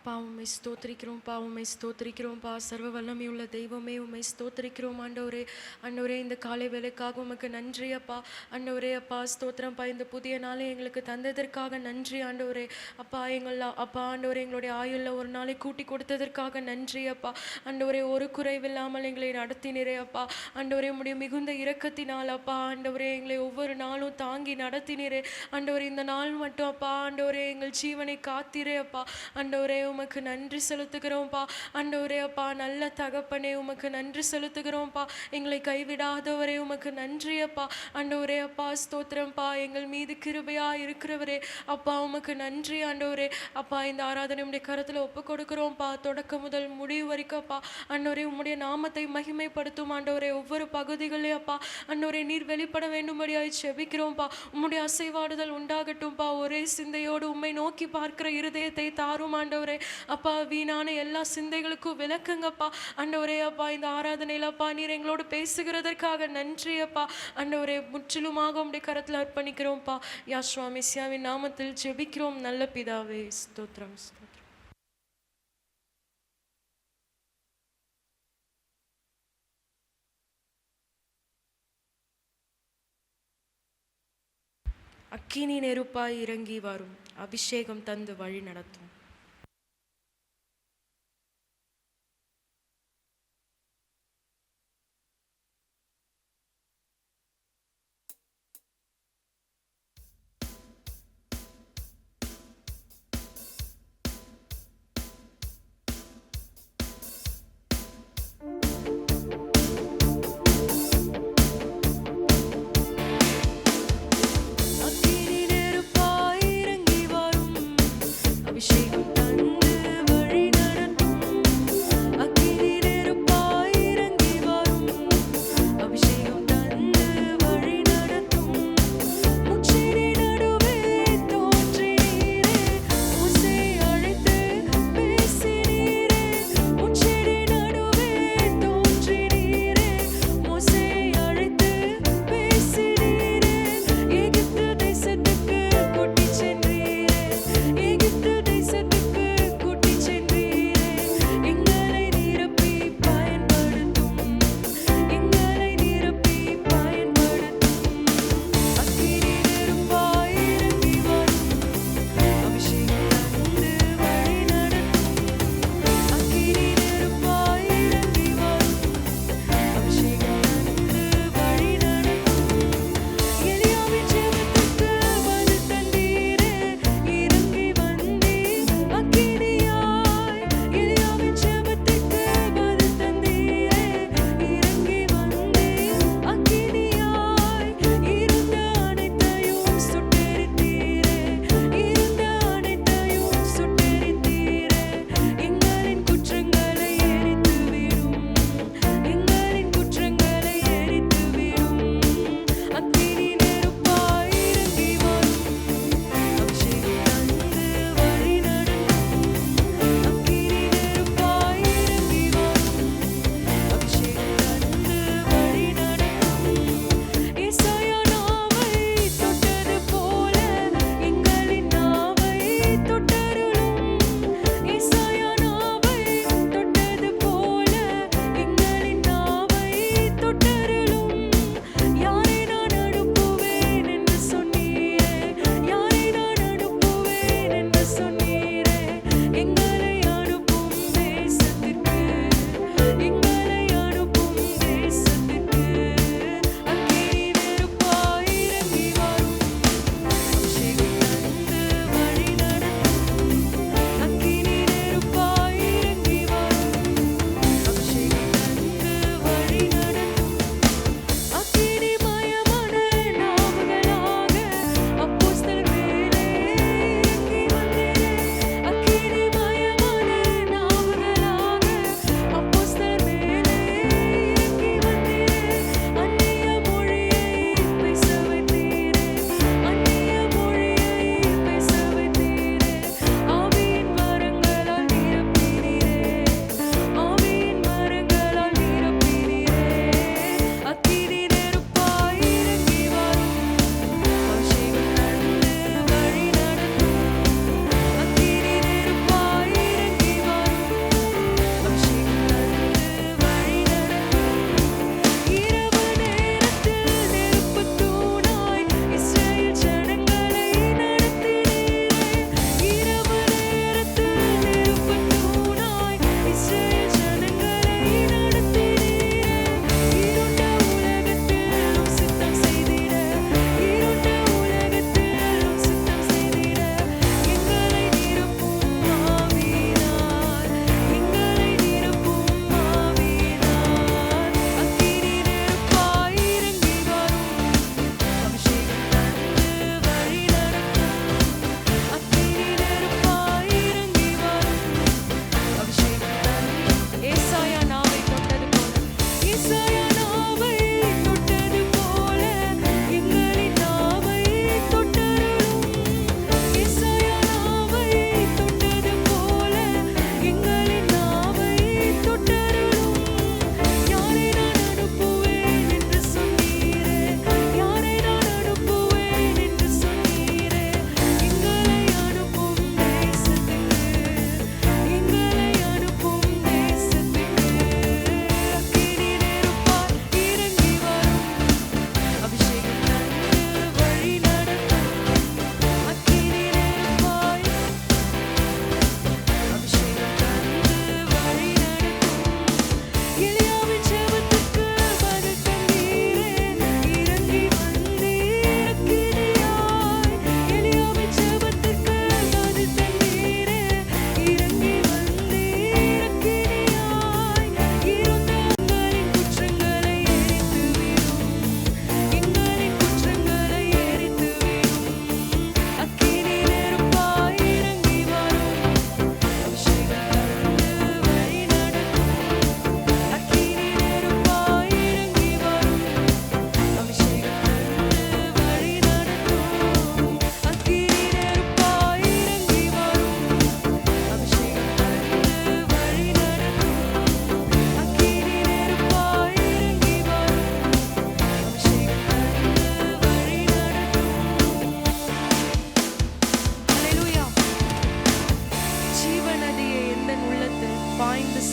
அப்பா உம்மை ஸ்தோத்திரிக்கிறோம்ப்பா, உம்மை ஸ்தோத்திரிக்கிறோம்ப்பா. சர்வ வல்லமையுள்ள தெய்வமே உம்மை ஸ்தோத்திரிக்கிறோம் ஆண்டவரே. ஆண்டவரே, இந்த காலை வேலைக்காக உமக்கு நன்றி அப்பா. ஆண்டவரே அப்பா ஸ்தோத்திரம்ப்பா, இந்த புதிய நாளை எங்களுக்கு தந்ததற்காக நன்றி ஆண்டவரே. அப்பா அப்பா ஆண்டவரே, எங்களுடைய ஆயுள்ல ஒரு நாளை கூட்டி கொடுத்ததற்காக நன்றி அப்பா. ஆண்டவரே, ஒரு குறைவில்லாமல் எங்களை நடத்தினரே அப்பா. ஆண்டவரே, உம்முடைய மிகுந்த இரக்கத்தினால் அப்பா ஆண்டவரே எங்களை ஒவ்வொரு நாளும் தாங்கி நடத்தினரே. ஆண்டவரே, இந்த நாள் மட்டும் அப்பா ஆண்டவரே எங்கள் ஜீவனை காத்தீரே அப்பா. ஆண்டவரே, உமக்கு நன்றி செலுத்துகிறோம்ப்பா. ஆண்டவரே அப்பா, நல்ல தகப்பனே உமக்கு நன்றி செலுத்துகிறோம்ப்பா. எங்களை கைவிடாதவரே உமக்கு நன்றி அப்பா. ஆண்டவரே அப்பா ஸ்தோத்திரம்ப்பா, எங்கள் மீது கிருபையா இருக்கிறவரே அப்பா உமக்கு நன்றி ஆண்டவரே. அப்பா, இந்த ஆராதனை உம்முடைய கரத்துல ஒப்பு கொடுக்கிறோம்ப்பா. தொடக்கம் முதல் முடிவு வரைக்கும் அப்பா ஆண்டவரே உம்முடைய நாமத்தை மகிமைப்படுத்தும் ஆண்டவரே. ஒவ்வொரு பகுதிகளே அப்பா ஆண்டவரே நீர் வெளிப்பட வேண்டும்படியாய் செபிக்கிறோம்ப்பா. உம்முடைய அசைவாடுதல் உண்டாகட்டும்ப்பா. ஒரே சிந்தையோடு உம்மை நோக்கி பார்க்கிற இருதயத்தை தாரும் ஆண்டவரே. அப்பா, வீணான எல்லா சிந்தைகளுக்கும் விளக்குங்கப்பா ஆண்டவரே. அப்பா, இந்த ஆராதனையில் அப்பா நீர் எங்களோடு பேசுகிறதற்காக நன்றி அப்பா. ஆண்டவரே, முற்றிலுமாக உம்முடைய கரத்தில் அர்ப்பணிக்கிறோம்ப்பா. யாஷ்வா மெசியாவின் நாமத்தில் ஜெபிக்கிறோம் நல்ல பிதாவே. ஸ்தோத்திரம் ஸ்தோத்திரம். அக்கினி நெருப்பாய் இறங்கி வரும், அபிஷேகம் தந்து வழி நடத்தும். அக்கினி நெருப்பாய் இறங்கி வரும், அபிஷேகம்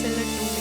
செல்லட்டும்.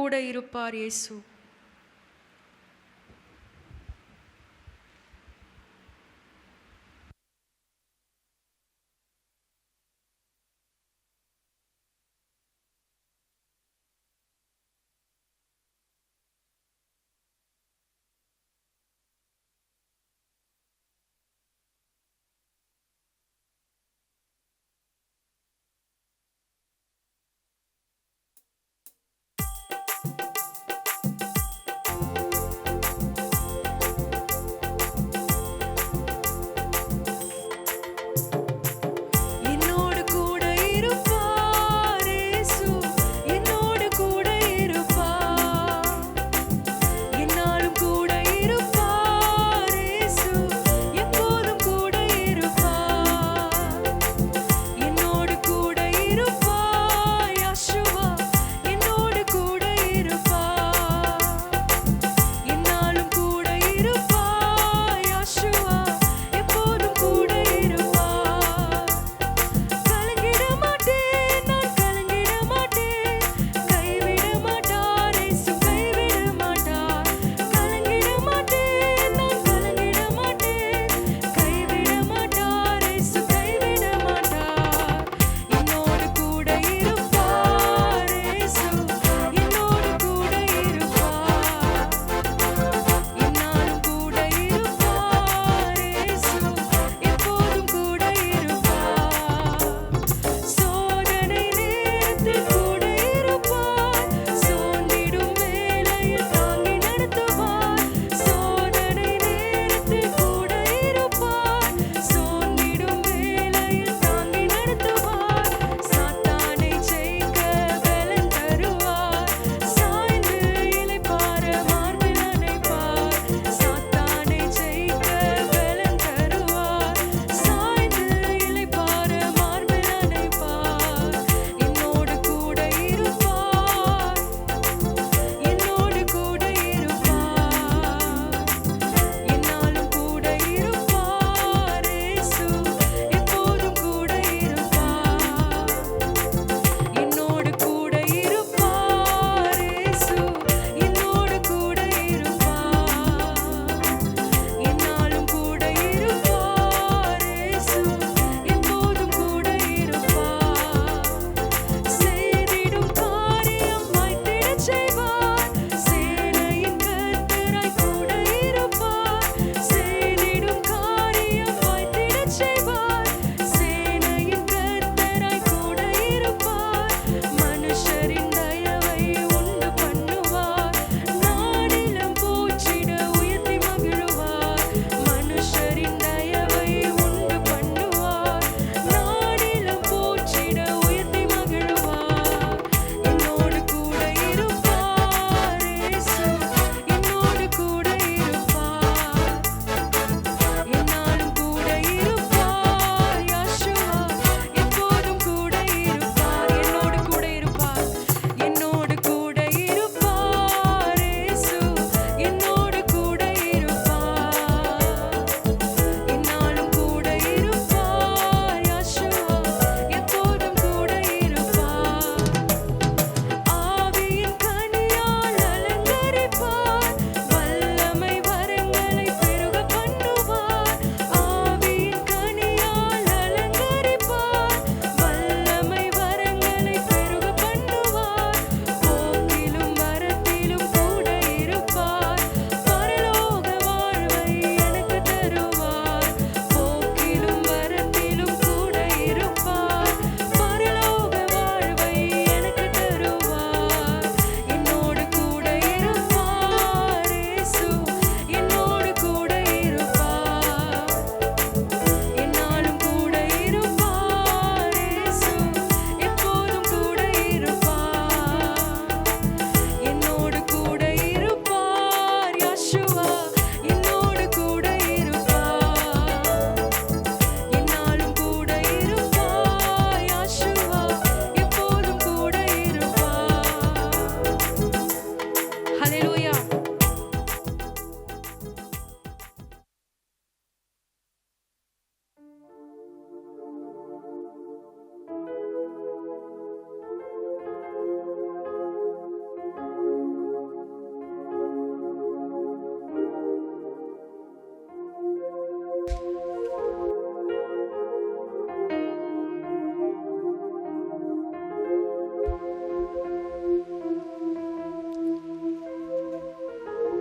கூட இருப்பார் இயேசு.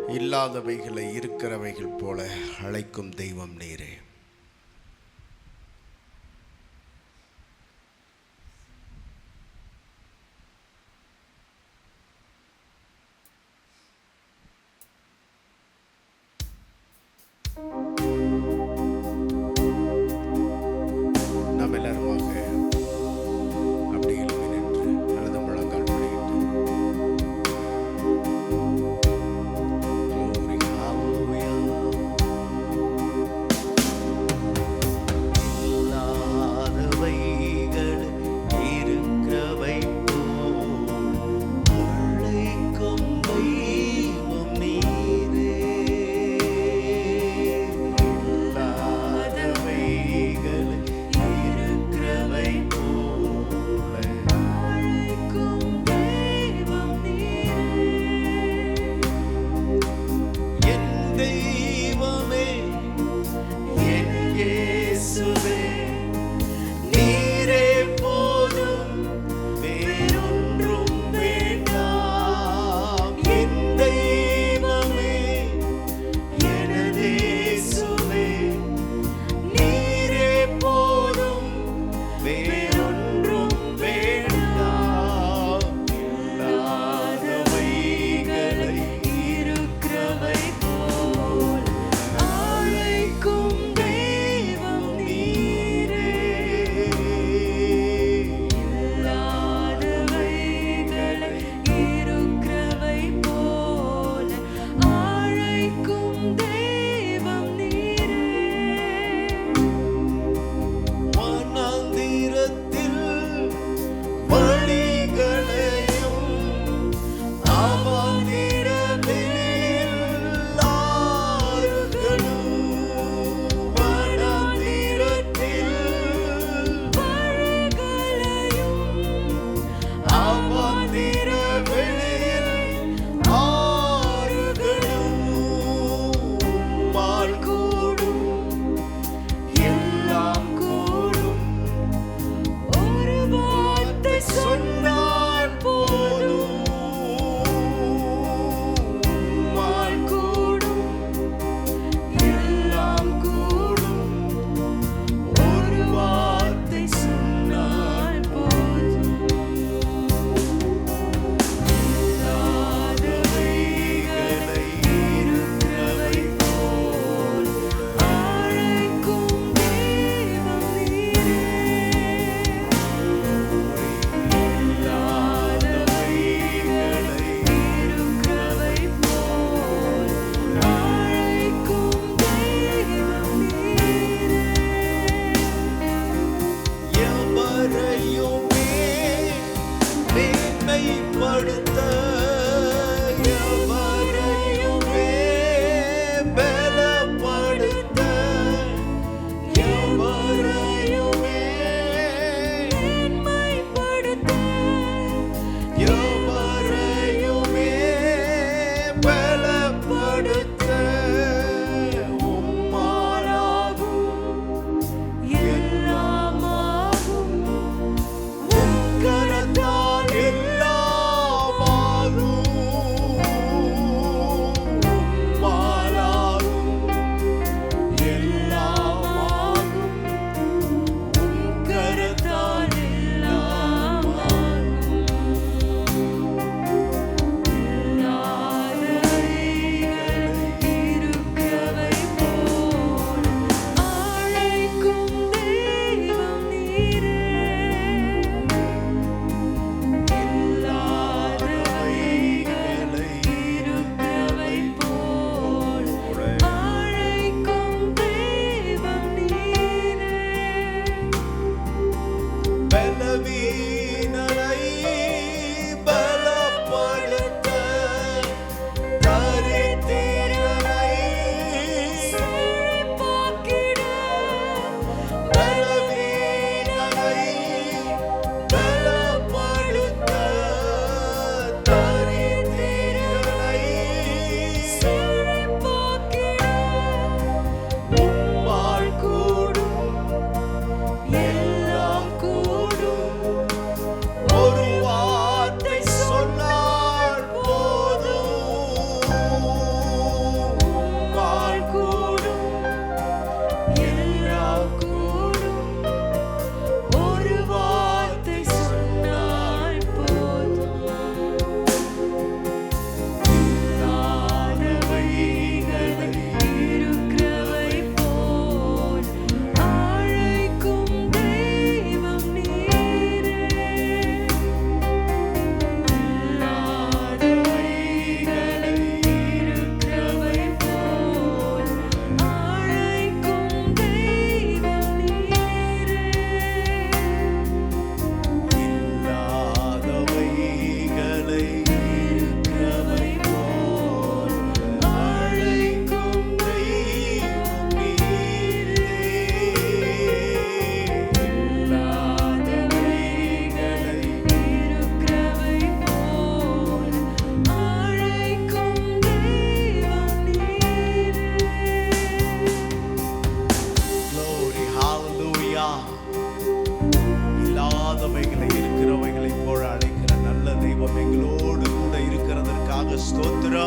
இல்லாதவைகளை இருக்கிறவைகள் போல அழைக்கும் தெய்வம் நீரே. நாம் எல்லாருமாக அப்படி எழுப்பி நின்று அல்லது முழங்கால் படியிட்டு Glory, hallelujah. இல்லாதவைகள் இருக்கிறவை போல் அழைக்கும் தெய்வம் நீரே.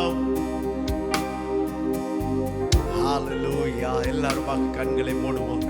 ஸ்தோத்திரம். ஹalleluya. எல்லாரும் கண்களை மூடுவோம்.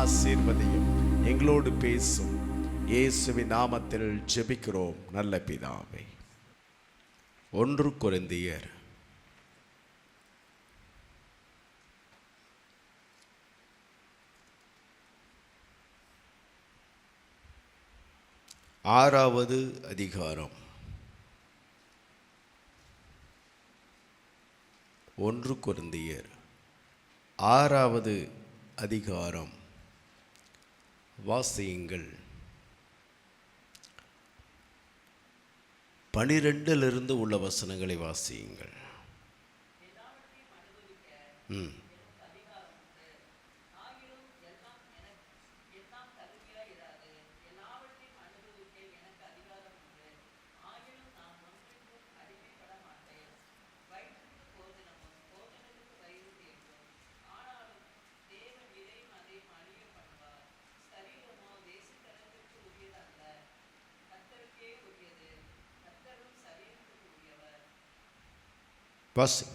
ஆசீர்வதியும், எங்களோடு பேசும். இயேசுவின் நாமத்தில் ஜெபிக்கிறோம் நல்ல பிதாவே. 1 கொரிந்தியர் 6வது அதிகாரம். 1 கொரிந்தியர் 6வது அதிகாரம். வாசியுங்கள். 12 உள்ள வசனங்களை வாசியுங்கள். வாசி.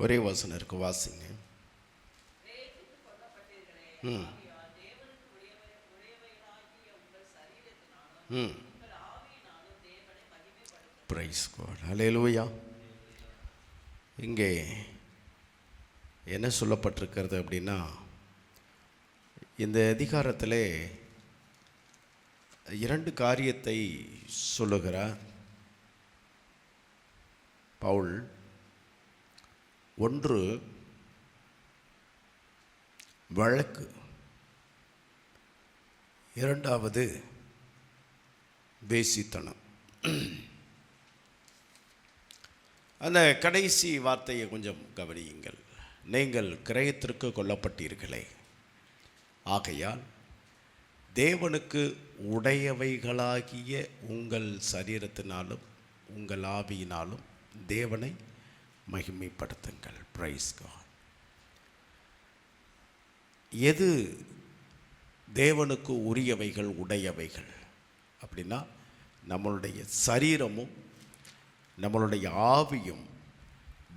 ஒரே வசனம் இருக்கு, வாசிங்க. Praise God. ஹல்லேலூயா. இங்கே என்ன சொல்லப்பட்டிருக்கிறது அப்படின்னா, இந்த அதிகாரத்திலே 2 காரியத்தை சொல்லுகிறார் பவுல். ஒன்று வழக்கு, இரண்டாவது வேசித்தனம். அந்த கடைசி வார்த்தையை கொஞ்சம் கவனியுங்கள். நீங்கள் கிரயத்திற்கு கொல்லப்பட்டீர்களே, ஆகையால் தேவனுக்கு உடையவைகளாகிய உங்கள் சரீரத்தினாலும் உங்கள் ஆவியினாலும் தேவனை மகிமைப்படுத்துங்கள். Price God. எது தேவனுக்கு உரியவைகள் உடையவைகள் அப்படின்னா, நம்மளுடைய சரீரமும் நம்மளுடைய ஆவியும்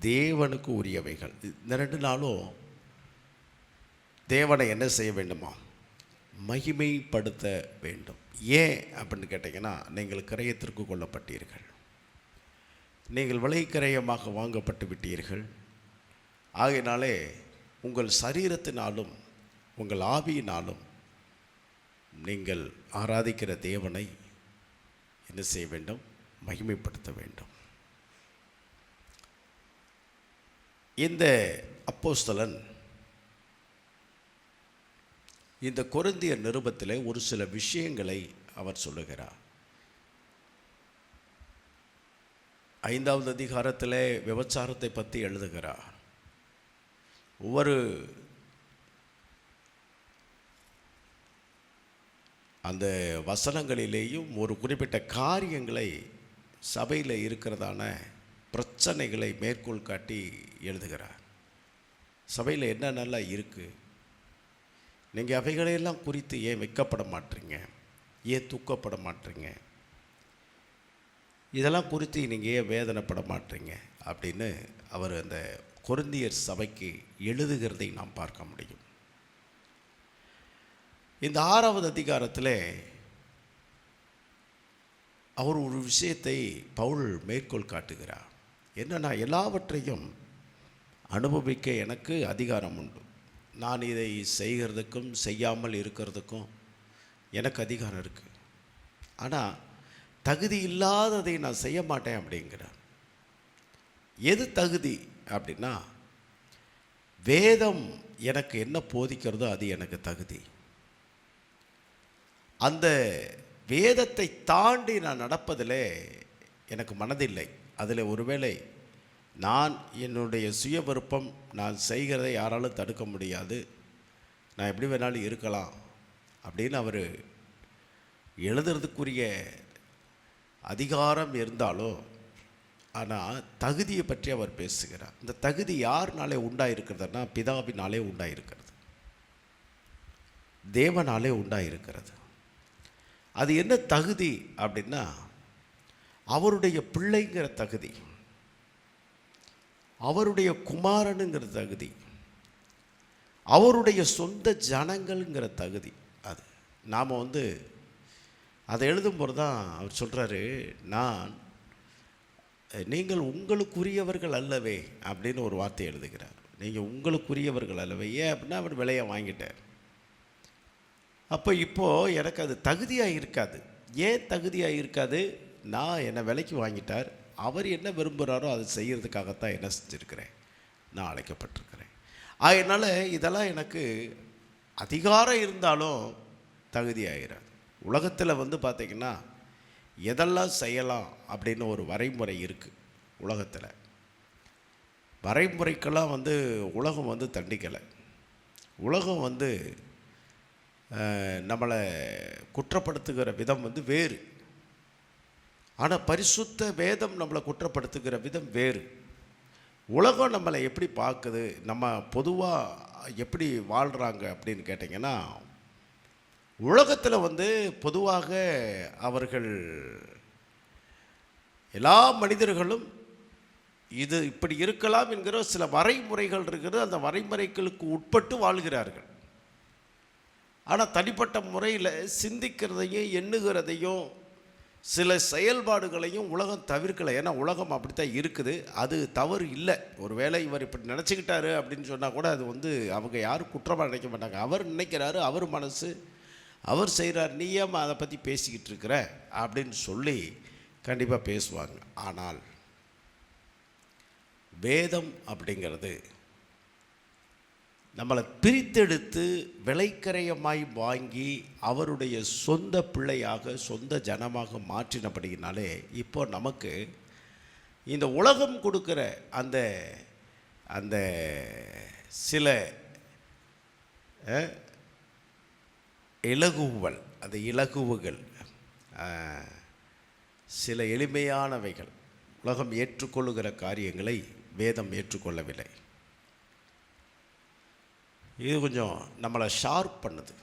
தேவனுக்கு உரியவைகள். இந்த 2 நாளும் தேவனை என்ன செய்ய வேண்டுமா? மகிமைப்படுத்த வேண்டும். ஏன் அப்படின்னு கேட்டிங்கன்னா, நீங்கள் கிரயத்திற்கு கொள்ளப்பட்டீர்கள், நீங்கள் விலை கிரயமாக வாங்கப்பட்டு விட்டீர்கள். ஆகையினாலே உங்கள் சரீரத்தினாலும் உங்கள் ஆவியினாலும் நீங்கள் ஆராதிக்கிற தேவனை என்ன செய்ய வேண்டும்? மகிமைப்படுத்த வேண்டும். இந்த அப்போஸ்தலன் இந்த கொரிந்தியர் நிருபத்திலே ஒரு சில விஷயங்களை அவர் சொல்லுகிறார். 5வது அதிகாரத்திலே விபச்சாரத்தை பற்றி எழுதுகிறார். ஒவ்வொரு அந்த வசனங்களிலேயும் ஒரு குறிப்பிட்ட காரியங்களை, சபையில் இருக்கிறதான பிரச்சனைகளை மேற்கோள் காட்டி எழுதுகிறார். சபையில் என்னென்னலாம் இருக்குது, நீங்கள் அவைகளையெல்லாம் குறித்து ஏன் வெட்கப்பட மாட்டீங்க, ஏன் தூக்கப்பட மாட்டீங்க, இதெல்லாம் குறித்து நீங்கள் ஏன் வேதனைப்பட மாட்டீங்க அப்படின்னு அவர் அந்த கொரிந்தியர் சபைக்கு எழுதுகிறதை நாம் பார்க்க முடியும். இந்த 6வது அதிகாரத்தில் அவர் ஒரு விஷயத்தை பவுல் மேற்கோள் காட்டுகிறார். என்னன்னா, எல்லாவற்றையும் அனுபவிக்க எனக்கு அதிகாரம் உண்டு. நான் இதை செய்கிறதுக்கும் செய்யாமல் இருக்கிறதுக்கும் எனக்கு அதிகாரம் இருக்குது. ஆனால் தகுதி இல்லாததை நான் செய்ய மாட்டேன் அப்படிங்கிறார். எது தகுதி அப்படின்னா, வேதம் எனக்கு என்ன போதிக்கிறதோ அது எனக்கு தகுதி. அந்த வேதத்தை தாண்டி நான் நடப்பதில் எனக்கு மனதில்லை. அதில் ஒருவேளை நான் என்னுடைய சுய விருப்பம், நான் செய்கிறதை யாராலும் தடுக்க முடியாது, நான் எப்படி வேணாலும் இருக்கலாம் அப்படின்னு அவர் எழுதுறதுக்குரிய அதிகாரம் இருந்தாலும், ஆனால் தகுதியை பற்றி அவர் பேசுகிறார். இந்த தகுதி யாருனாலே உண்டாயிருக்கிறதுனா, பிதாவினாலே உண்டாயிருக்கிறது, தேவனாலே உண்டாயிருக்கிறது. அது என்ன தகுதி அப்படின்னா, அவருடைய பிள்ளைங்கிற தகுதி, அவருடைய குமாரனுங்கிற தகுதி, அவருடைய சொந்த ஜனங்கள்ங்கிற தகுதி. அது நாம் அதை எழுதும்போது தான் அவர் சொல்கிறாரு, நீங்கள் உங்களுக்குரியவர்கள் அல்லவே அப்படின்னு ஒரு வார்த்தை எழுதுகிறார். நீங்கள் உங்களுக்குரியவர்கள் அல்லவே. ஏன் அப்படின்னா, அவர் விலையை வாங்கிட்டார். அப்போ இப்போது எனக்கு அது தகுதியாக இருக்காது. ஏன் தகுதியாக இருக்காது? நான் என்னை விலைக்கு வாங்கிட்டார், அவர் என்ன விரும்புகிறாரோ அதை செய்கிறதுக்காகத்தான் என்ன செஞ்சுருக்கிறேன், நான் அழைக்கப்பட்டிருக்கிறேன். அதனால் இதெல்லாம் எனக்கு அதிகாரம் இருந்தாலும் தகுதியாகிறார். உலகத்தில் பார்த்திங்கன்னா, எதெல்லாம் செய்யலாம் அப்படின்னு ஒரு வரைமுறை இருக்குது. உலகத்தில் வரைமுறைக்கெல்லாம் உலகம் தண்டிக்கலை. உலகம் நம்மளை குற்றப்படுத்துகிற விதம் வேறு. ஆனால் பரிசுத்த வேதம் நம்மளை குற்றப்படுத்துகிற விதம் வேறு. உலகம் நம்மளை எப்படி பார்க்குது, நம்ம பொதுவாக எப்படி வாழ்கிறாங்க அப்படின்னு கேட்டிங்கன்னா, உலகத்தில் பொதுவாக அவர்கள் எல்லா மனிதர்களும் இது இப்படி இருக்கலாம் என்கிற சில வரைமுறைகள் இருக்கிறது. அந்த வரைமுறைகளுக்கு உட்பட்டு வாழ்கிறார்கள். ஆனால் தனிப்பட்ட முறையில் சிந்திக்கிறதையும் எண்ணுகிறதையும் சில செயல்பாடுகளையும் உலகம் தவிர்க்கலை. ஏன்னா உலகம் அப்படித்தான் இருக்குது, அது தவறு இல்லை. ஒரு வேளை இவர் இப்படி நினச்சிக்கிட்டாரு அப்படின்னு சொன்னால் கூட அது அவங்க யாரும் குற்றமாக நினைக்க மாட்டாங்க. அவர் நினைக்கிறாரு, அவர் மனசு, அவர் செய்கிறார், நீ ஏன் அதை பற்றி பேசிக்கிட்டு இருக்கிற அப்படின்னு சொல்லி கண்டிப்பாக பேசுவாங்க. ஆனால் வேதம் அப்படிங்கிறது நம்மளை பிரித்தெடுத்து விலைக்கரையமாய் வாங்கி அவருடைய சொந்த பிள்ளையாக சொந்த ஜனமாக மாற்றினபடியினாலே இப்போ நமக்கு இந்த உலகம் கொடுக்குற அந்த அந்த சில இலகுவுகள், சில எளிமையானவைகள், உலகம் ஏற்றுக்கொள்ளுகிற காரியங்களை வேதம் ஏற்றுக்கொள்ளவில்லை. இது கொஞ்சம் நம்மளை ஷார்ப் பண்ணுது.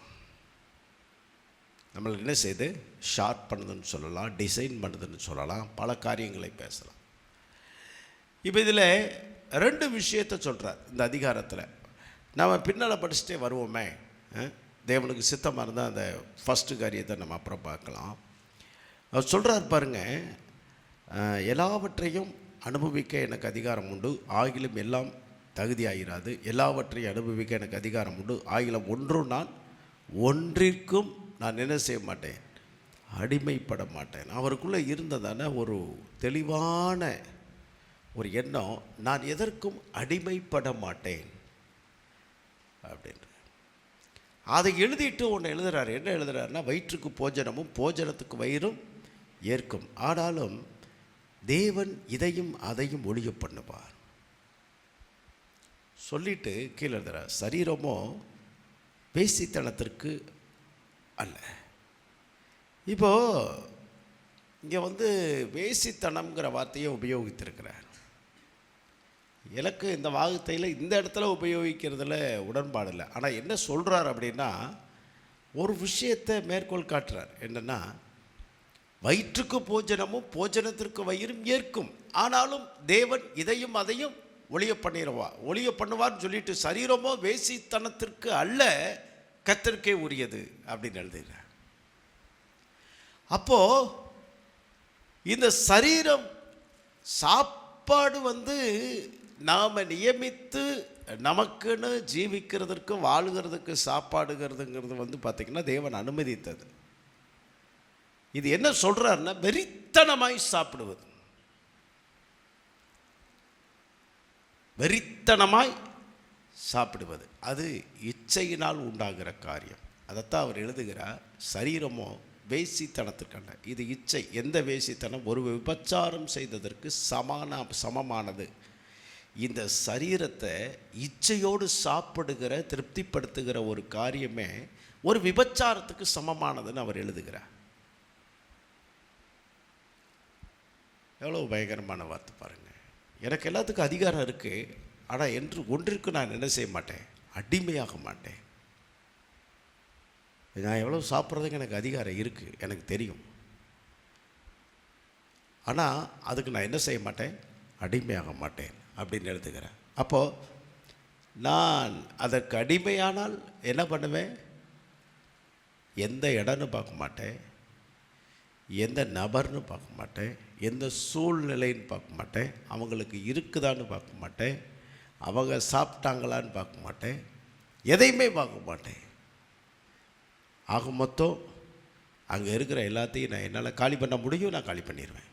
நம்மளை என்ன செய்யுது? ஷார்ப் பண்ணுதுன்னு சொல்லலாம், டிசைன் பண்ணுதுன்னு சொல்லலாம், பல காரியங்களை பேசலாம். இப்போ இதில் 2 விஷயத்தை சொல்கிறார் இந்த அதிகாரத்தில். நம்ம பின்னால் படிச்சுட்டே வருவோமே, தேவனுக்கு சித்தமாக இருந்தால் அந்த ஃபஸ்ட்டு காரியத்தை நம்ம அப்புறம் பார்க்கலாம். அவர் சொல்கிறார் பாருங்க, எல்லாவற்றையும் அனுபவிக்க எனக்கு அதிகாரம் உண்டு, ஆகிலும் எல்லாம் தகுதியாயிராது. எல்லாவற்றையும் அனுபவிக்க எனக்கு அதிகாரம் உண்டு, ஆகிலும் ஒன்றிற்கும் நான் என்ன செய்ய மாட்டேன்? அடிமைப்பட மாட்டேன். அவருக்குள்ளே இருந்ததான ஒரு தெளிவான ஒரு எண்ணம், நான் எதற்கும் அடிமைப்பட மாட்டேன் அப்படின்ற. அதை எழுதிட்டு ஒன்று எழுதுகிறார். என்ன எழுதுகிறாருன்னா, வயிற்றுக்கு போஜனமும் போஜனத்துக்கு வயிறும் ஏற்கும், ஆனாலும் தேவன் இதையும் அதையும் ஒழிய பண்ணுவார் சொல்லிட்டு கீழே எழுதுகிறார், சரீரமோ வேசித்தனத்திற்கு அல்ல. இப்போது இங்கே வேசித்தனம்ங்கிற வார்த்தையை உபயோகித்திருக்கிறார். எனக்கு இந்த வார்த்தையில் இந்த இடத்துல உபயோகிக்கிறதுல உடன்பாடு இல்லை. ஆனால் என்ன சொல்கிறார் அப்படின்னா, ஒரு விஷயத்தை மேற்கோள் காட்டுறார். என்னென்னா, வயிற்றுக்கு போஜனமும் போஜனத்திற்கு வயிறும் ஏற்கும், ஆனாலும் தேவன் இதையும் அதையும் ஒழிய பண்ணுவார்னு சொல்லிட்டு, சரீரமோ வேசித்தனத்திற்கு அல்ல, கர்த்தருக்கே உரியது அப்படின்னு எழுதுகிறார். அப்போது இந்த சரீரம் சாப்பாடு நாம் நியமித்து நமக்குன்னு ஜீவிக்கிறதுக்கு வாழுகிறதுக்கு சாப்பாடுங்கிறது பார்த்திங்கன்னா தேவன் அனுமதித்தது. இது என்ன சொல்கிறாருன்னா, வெறித்தனமாய் சாப்பிடுவது, வெறித்தனமாய் சாப்பிடுவது அது இச்சையினால் உண்டாகிற காரியம். அதைத்தான் அவர் எழுதுகிறார், சரீரமோ வேசித்தனத்திற்கல்ல, இது இச்சை. எந்த வேசித்தனம்? ஒரு விபச்சாரம் செய்ததற்கு சமமானது. இந்த சரீரத்தை இச்சையோடு சாப்பிடுகிற திருப்திப்படுத்துகிற ஒரு காரியமே ஒரு விபச்சாரத்துக்கு சமமானதுன்னு அவர் எழுதுகிறார். எவ்வளோ பயங்கரமான வார்த்தை பாருங்கள். எனக்கு எல்லாத்துக்கும் அதிகாரம் இருக்குது, ஆனால் ஒன்றிற்கு நான் என்ன செய்ய மாட்டேன்? அடிமையாக மாட்டேன். நான் எவ்வளோ சாப்பிட்றதுக்கு எனக்கு அதிகாரம் இருக்குது, எனக்கு தெரியும். ஆனால் அதுக்கு நான் என்ன செய்ய மாட்டேன்? அடிமையாக மாட்டேன் அப்படின்னு எழுதுகிறேன். அப்போது நான் அதற்கு அடிமையானால் என்ன பண்ணுவேன்? எந்த இடம்னு பார்க்க மாட்டேன், எந்த நபர்னு பார்க்க மாட்டேன், எந்த சூழ்நிலைன்னு பார்க்க மாட்டேன், அவங்களுக்கு இருக்குதான்னு பார்க்க மாட்டேன், அவங்க சாப்பிட்டாங்களான்னு பார்க்க மாட்டேன், எதையுமே பார்க்க மாட்டேன். ஆக மொத்தம் அங்கே இருக்கிற எல்லாத்தையும் நான் என்னால் காலி பண்ண முடியும், நான் காலி பண்ணிடுவேன்.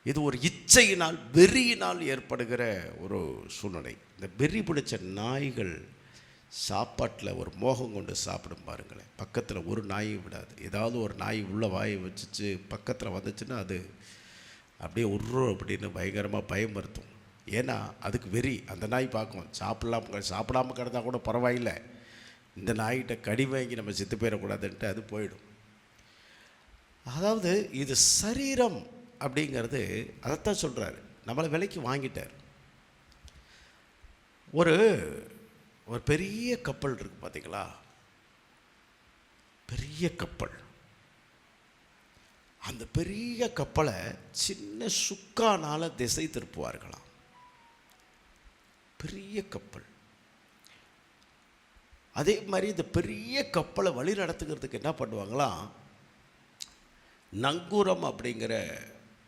இது ஒரு இச்சையினால் வெறியினால் ஏற்படுகிற ஒரு சூழ்நிலை. இந்த வெறி பிடிச்ச நாய்கள் சாப்பாட்டில் ஒரு மோகம் கொண்டு சாப்பிடும் பாருங்களேன். பக்கத்தில் ஒரு நாயும் விடாது. ஏதாவது ஒரு நாய் உள்ள வாயை வச்சுச்சு பக்கத்தில் வந்துச்சுன்னா அது அப்படியே அப்படின்னு பயங்கரமாக பயமுறுத்தும். ஏன்னா அதுக்கு வெறி. அந்த நாய் பார்க்கும், சாப்பிடாமல் கிடந்தால் கூட பரவாயில்லை, இந்த நாய்கிட்ட கடி வாங்கி நம்ம செத்து போயிடக்கூடாதுன்ட்டு அது போயிடும். அதாவது இது சரீரம் அப்படிங்கிறது அதைத்தான் சொல்கிறாரு. நம்மளை விலைக்கு வாங்கிட்டார். ஒரு பெரிய கப்பல் இருக்குது பார்த்தீங்களா, பெரிய கப்பல். அந்த பெரிய கப்பலை சின்ன சுக்கானால் திசை திருப்புவார்களாம். பெரிய கப்பல். அதே மாதிரி இந்த பெரிய கப்பலை வழி நடத்துக்கிறதுக்கு என்ன பண்ணுவாங்களாம்? நங்கூரம் அப்படிங்கிற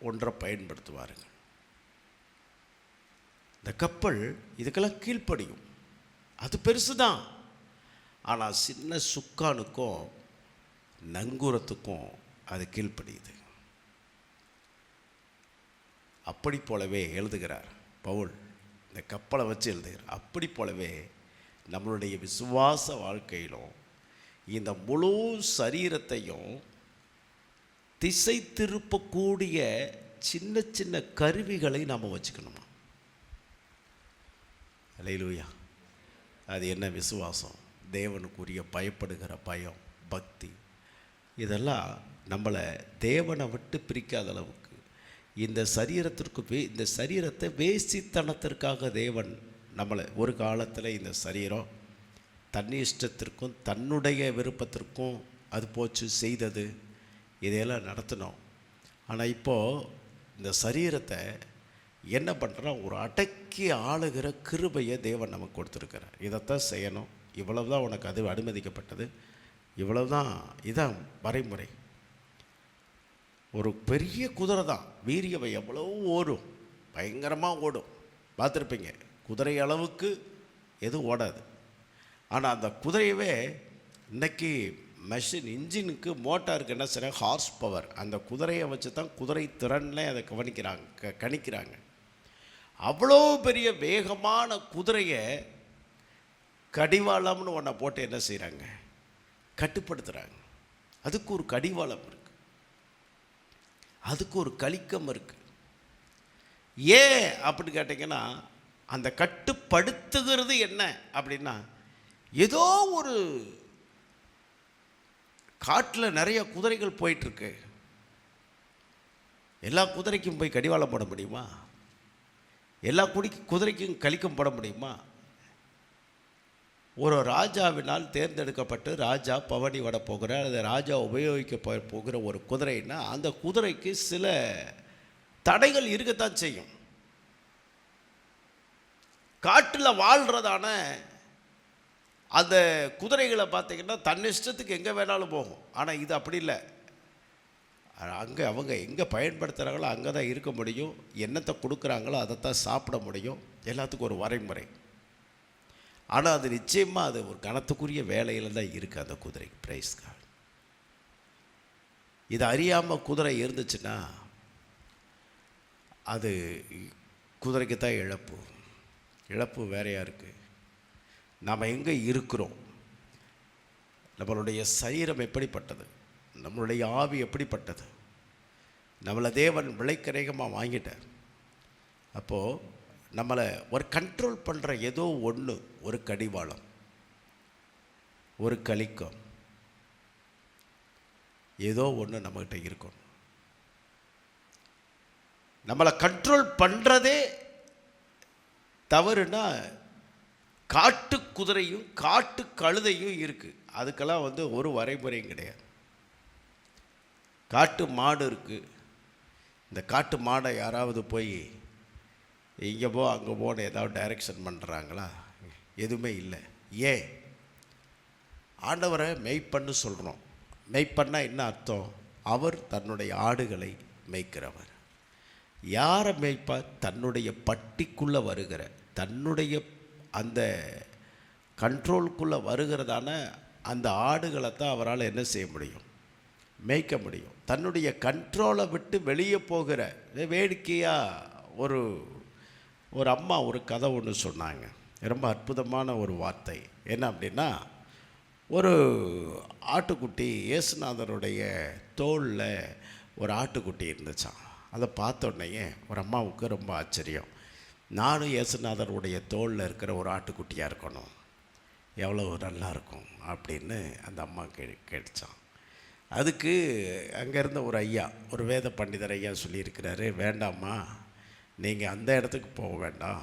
ஒன்றை பயன்படுத்துவாருங்க. இந்த கப்பல் இதுக்கெல்லாம் கீழ்ப்படியும். அது பெருசு தான். ஆனால் சின்ன சுக்கானுக்கும் நங்கூரத்துக்கும் அது கீழ்ப்படியுது. அப்படி போலவே எழுதுகிறார் பவுல், இந்த கப்பலை வச்சு எழுதுகிறார். அப்படி போலவே நம்மளுடைய விசுவாச வாழ்க்கையிலும் இந்த முழு சரீரத்தையும் திசை திருப்பக்கூடிய சின்ன சின்ன கருவிகளை நாம் வச்சுக்கணுமா? அல்லேலூயா. அது என்ன? விசுவாசம், தேவனுக்குரிய பயப்படுகிற பயம், பக்தி. இதெல்லாம் நம்மளை தேவனை விட்டு பிரிக்காத அளவுக்கு, இந்த சரீரத்திற்கு இந்த சரீரத்தை வேசித்தனத்திற்காக தேவன் நம்மளை ஒரு காலத்தில் இந்த சரீரம் தன் இஷ்டத்திற்கும் தன்னுடைய விருப்பத்திற்கும் அது போச்சு செய்தது, இதையெல்லாம் நடத்தினோம். ஆனால் இப்போது இந்த சரீரத்தை என்ன பண்ணுறான், ஒரு அடக்கி ஆளுகிற கிருபையை தேவன் நமக்கு கொடுத்துருக்கிறார். இதைத்தான் செய்யணும், இவ்வளவு தான் உனக்கு அது அனுமதிக்கப்பட்டது, இவ்வளவு தான், இதான் வரைமுறை. ஒரு பெரிய குதிரை தான், வீரியவை எவ்வளோ ஓடும், பயங்கரமாக ஓடும், பார்த்துருப்பீங்க. குதிரை அளவுக்கு எதுவும் ஓடாது. ஆனால் அந்த குதிரையவே இன்னைக்கு மெஷின் இன்ஜினுக்கு மோட்டாருக்கு என்ன செய்கிறாங்க, ஹார்ஸ் பவர். அந்த குதிரையை வச்சு தான் குதிரை திறன்ல அதை கணிக்கிறாங்க. அவ்வளோ பெரிய வேகமான குதிரையை கடிவாளம்னு ஒன்றை போட்டு என்ன செய்கிறாங்க, கட்டுப்படுத்துகிறாங்க. அதுக்கு ஒரு கடிவாளம் இருக்குது, அதுக்கு ஒரு கலிக்கம் இருக்குது. ஏன் அப்படின்னு கேட்டிங்கன்னா, அந்த கட்டுப்படுத்துகிறது என்ன அப்படின்னா, ஏதோ ஒரு காட்டில் நிறைய குதிரைகள் போயிட்டுருக்கு, எல்லா குதிரைக்கும் போய் கடிவாளம் போட முடியுமா? எல்லா குதிரைக்கும் கலிக்கம் போட முடியுமா? ஒரு ராஜாவினால் தேர்ந்தெடுக்கப்பட்டு ராஜா பவனி வட போகிற அல்லது ராஜா உபயோகிக்க போகிற ஒரு குதிரைன்னா அந்த குதிரைக்கு சில தடைகள் இருக்கத்தான் செய்யும். காட்டில் வாழ்கிறதான அந்த குதிரைகளை பார்த்திங்கன்னா தன் இஷ்டத்துக்கு எங்கே வேணாலும் போகும். ஆனால் இது அப்படி இல்லை, அங்கே அவங்க எங்கே பயன்படுத்துகிறாங்களோ அங்கே தான் இருக்க முடியும், என்னத்தை கொடுக்குறாங்களோ அதைத்தான் சாப்பிட முடியும், எல்லாத்துக்கும் ஒரு வரைமுறை. ஆனால் அது நிச்சயமாக அது ஒரு கணத்துக்குரிய வேலையில் தான் இருக்குது அந்த குதிரை. Praise God. இதை அறியாமல் குதிரை இருந்துச்சுன்னா அது குதிரைக்கு தான் இழப்பு வேறையாக இருக்குது. நாம் எங்கே இருக்கிறோம், நம்மளுடைய சரீரம் எப்படிப்பட்டது, நம்மளுடைய ஆவி எப்படிப்பட்டது, நம்மளை தேவன் விலைக்கரேகமாக வாங்கிட்டார். அப்போது நம்மளை ஒரு கண்ட்ரோல் பண்ணுற ஏதோ ஒன்று, ஒரு கடிவாளம், ஒரு கலிக்கம், ஏதோ ஒன்று நம்மகிட்ட இருக்கணும். நம்மளை கண்ட்ரோல் பண்ணுறதே தவறுனா காட்டு குதிரையும் காட்டு கழுதையும் இருக்குது, அதுக்கெல்லாம் ஒரு வரைமுறையும் கிடையாது. காட்டு மாடு இருக்குது, இந்த காட்டு மாடை யாராவது போய் இங்கே போ அங்கே போன்னு ஏதாவது டைரக்ஷன் பண்ணுறாங்களா? எதுவுமே இல்லை. ஏன்? ஆண்டவரை மெய்ப்பண்ணு சொல்கிறோம். மெய்ப்பண்ணா என்ன அர்த்தம்? அவர் தன்னுடைய ஆடுகளை மேய்க்கிறவர். யாரை மேய்ப்பா? தன்னுடைய பட்டிக்குள்ளே வருகிற, தன்னுடைய அந்த கண்ட்ரோலுக்குள்ளே வருகிறதான அந்த ஆடுகளை தான் அவரால் என்ன செய்ய முடியும், மேய்க்க முடியும். தன்னுடைய கண்ட்ரோலை விட்டு வெளியே போகிற வேடிக்கையாக ஒரு அம்மா ஒரு கதை ஒன்று சொன்னாங்க, ரொம்ப அற்புதமான ஒரு வார்த்தை. என்ன அப்படின்னா, ஒரு ஆட்டுக்குட்டி, இயேசுநாதருடைய தோளில் ஒரு ஆட்டுக்குட்டி இருந்துச்சான். அதை பார்த்த உடனே ஒரு அம்மாவுக்கு ரொம்ப ஆச்சரியம். நானும் இயேசுநாதருடைய தோளில் இருக்கிற ஒரு ஆட்டுக்குட்டியாக இருக்கணும், எவ்வளோ நல்லா இருக்கும் அப்படின்னு அந்த அம்மா கேட்டுச்சான். அதுக்கு அங்கே இருந்த ஒரு ஐயா, ஒரு வேத பண்டிதர் ஐயா சொல்லியிருக்கிறாரு, வேண்டாம்மா, நீங்கள் அந்த இடத்துக்கு போக வேண்டாம்,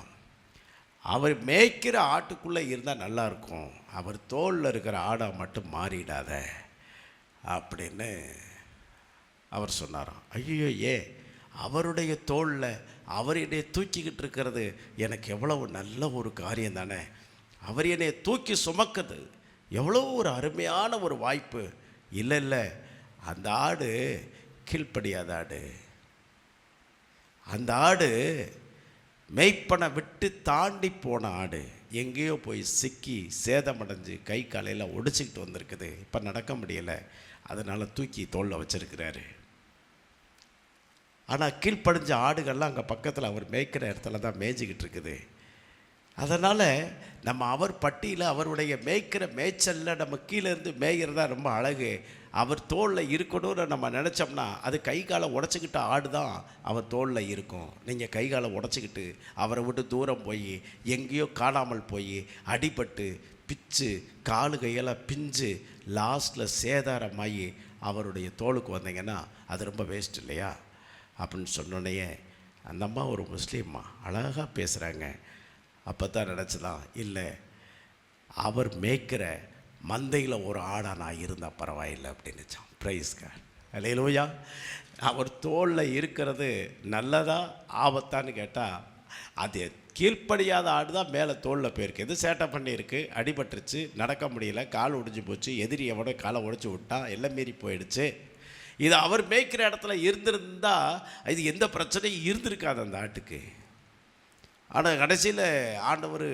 அவர் மேய்க்கிற ஆட்டுக்குள்ளே இருந்தால் நல்லாயிருக்கும், அவர் தோளில் இருக்கிற ஆடாக மட்டும் மாறிடாத அப்படின்னு அவர் சொன்னாராம். ஐயோ, அவருடைய தோளில் அவர் என்னை தூக்கிக்கிட்டு இருக்கிறது எனக்கு எவ்வளவு நல்ல ஒரு காரியம் தானே, அவர் என்னை தூக்கி சுமக்குது எவ்வளோ ஒரு அருமையான ஒரு வாய்ப்பு. இல்லை, அந்த ஆடு கீழ்ப்படியாத ஆடு, அந்த ஆடு மேய்ப்பனை விட்டு தாண்டி போன ஆடு, எங்கேயோ போய் சிக்கி சேதமடைஞ்சு கை காலையில் ஒடிச்சிக்கிட்டு வந்திருக்குது, இப்போ நடக்க முடியலை, அதனால் தூக்கி தோளில் வச்சிருக்கிறாரு. ஆனால் கீழ்ப்படிஞ்ச ஆடுகள்லாம் அங்கே பக்கத்தில் அவர் மேய்க்கிற இடத்துல தான் மேய்ஞ்சிக்கிட்டு இருக்குது. அதனால் நம்ம அவர் பட்டியில் அவருடைய மேய்க்கிற மேய்ச்சலில் நம்ம கீழேருந்து மேய்கிறதா ரொம்ப அழகு. அவர் தோளில் இருக்கணும்னு நம்ம நினச்சோம்னா அது கை காலை உடச்சிக்கிட்ட ஆடு தான் அவர் தோளில் இருக்கும். நீங்கள் கை காலை உடச்சிக்கிட்டு அவரை விட்டு தூரம் போய் எங்கேயோ காணாமல் போய் அடிபட்டு பிச்சு காலு கையெல்லாம் பிஞ்சு லாஸ்ட்டில் சேதாரமாகி அவருடைய தோளுக்கு வந்தீங்கன்னா அது ரொம்ப வேஸ்ட் இல்லையா? அப்படின்னு சொன்னோடனே அந்த அம்மா ஒரு முஸ்லீம்மா அழகாக பேசுகிறாங்க. அப்போ தான் நினச்சலாம், இல்லை அவர் மேய்க்கிற மந்தையில் ஒரு ஆடாக நான் இருந்தால் பரவாயில்லை அப்படின்னுச்சான். ப்ரைஸ் காட், அல்லேலூயா. அவர் தோளில் இருக்கிறது நல்லதா ஆபத்தான்னு கேட்டால், அது கீழ்ப்படியாத ஆடு தான் மேலே தோளில் போயிருக்கு. எது சேட்டை பண்ணியிருக்கு, அடிபட்டுருச்சு, நடக்க முடியல, கால் ஒடிஞ்சு போச்சு, எதிரி எவனோ காலை உடச்சி விட்டான், எல்லாம் மீறி போயிடுச்சு. இது அவர் மேய்க்கிற இடத்துல இருந்திருந்தா இது எந்த பிரச்சனையும் இருந்திருக்காது அந்த ஆட்டுக்கு. ஆனால் கடைசியில் ஆண்டவர்,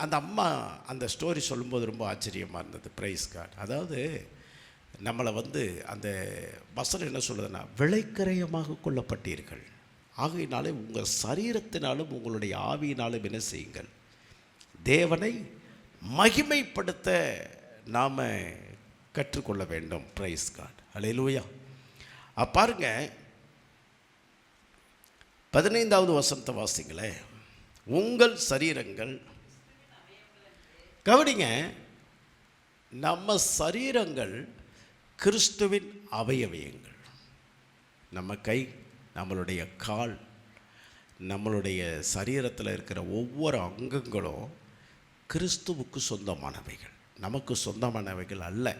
அந்த அம்மா அந்த ஸ்டோரி சொல்லும்போது ரொம்ப ஆச்சரியமாக இருந்தது. Praise God. அதாவது நம்மளை அந்த வசனம் என்ன சொல்லுதுன்னா, விலைக்கரையமாக கொள்ளப்பட்டீர்கள், ஆகையினாலே உங்கள் சரீரத்தினாலும் உங்களுடைய ஆவியினாலும் என்ன செய்யுங்கள், தேவனை மகிமைப்படுத்த நாம் கற்றுக்கொள்ள வேண்டும். ப்ரைஸ் காட், அல்லேலூயா. பாருங்க 15வது வசனத்தை வாசிங்களேன். உங்கள் சரீரங்கள், கவனிங்க, நம்ம சரீரங்கள் கிறிஸ்துவின் அவயவயங்கள். நம்ம கை, நம்மளுடைய கால், நம்மளுடைய சரீரத்தில் இருக்கிற ஒவ்வொரு அங்கங்களும் கிறிஸ்துவுக்கு சொந்தமானவைகள், நமக்கு சொந்தமானவைகள் அல்ல.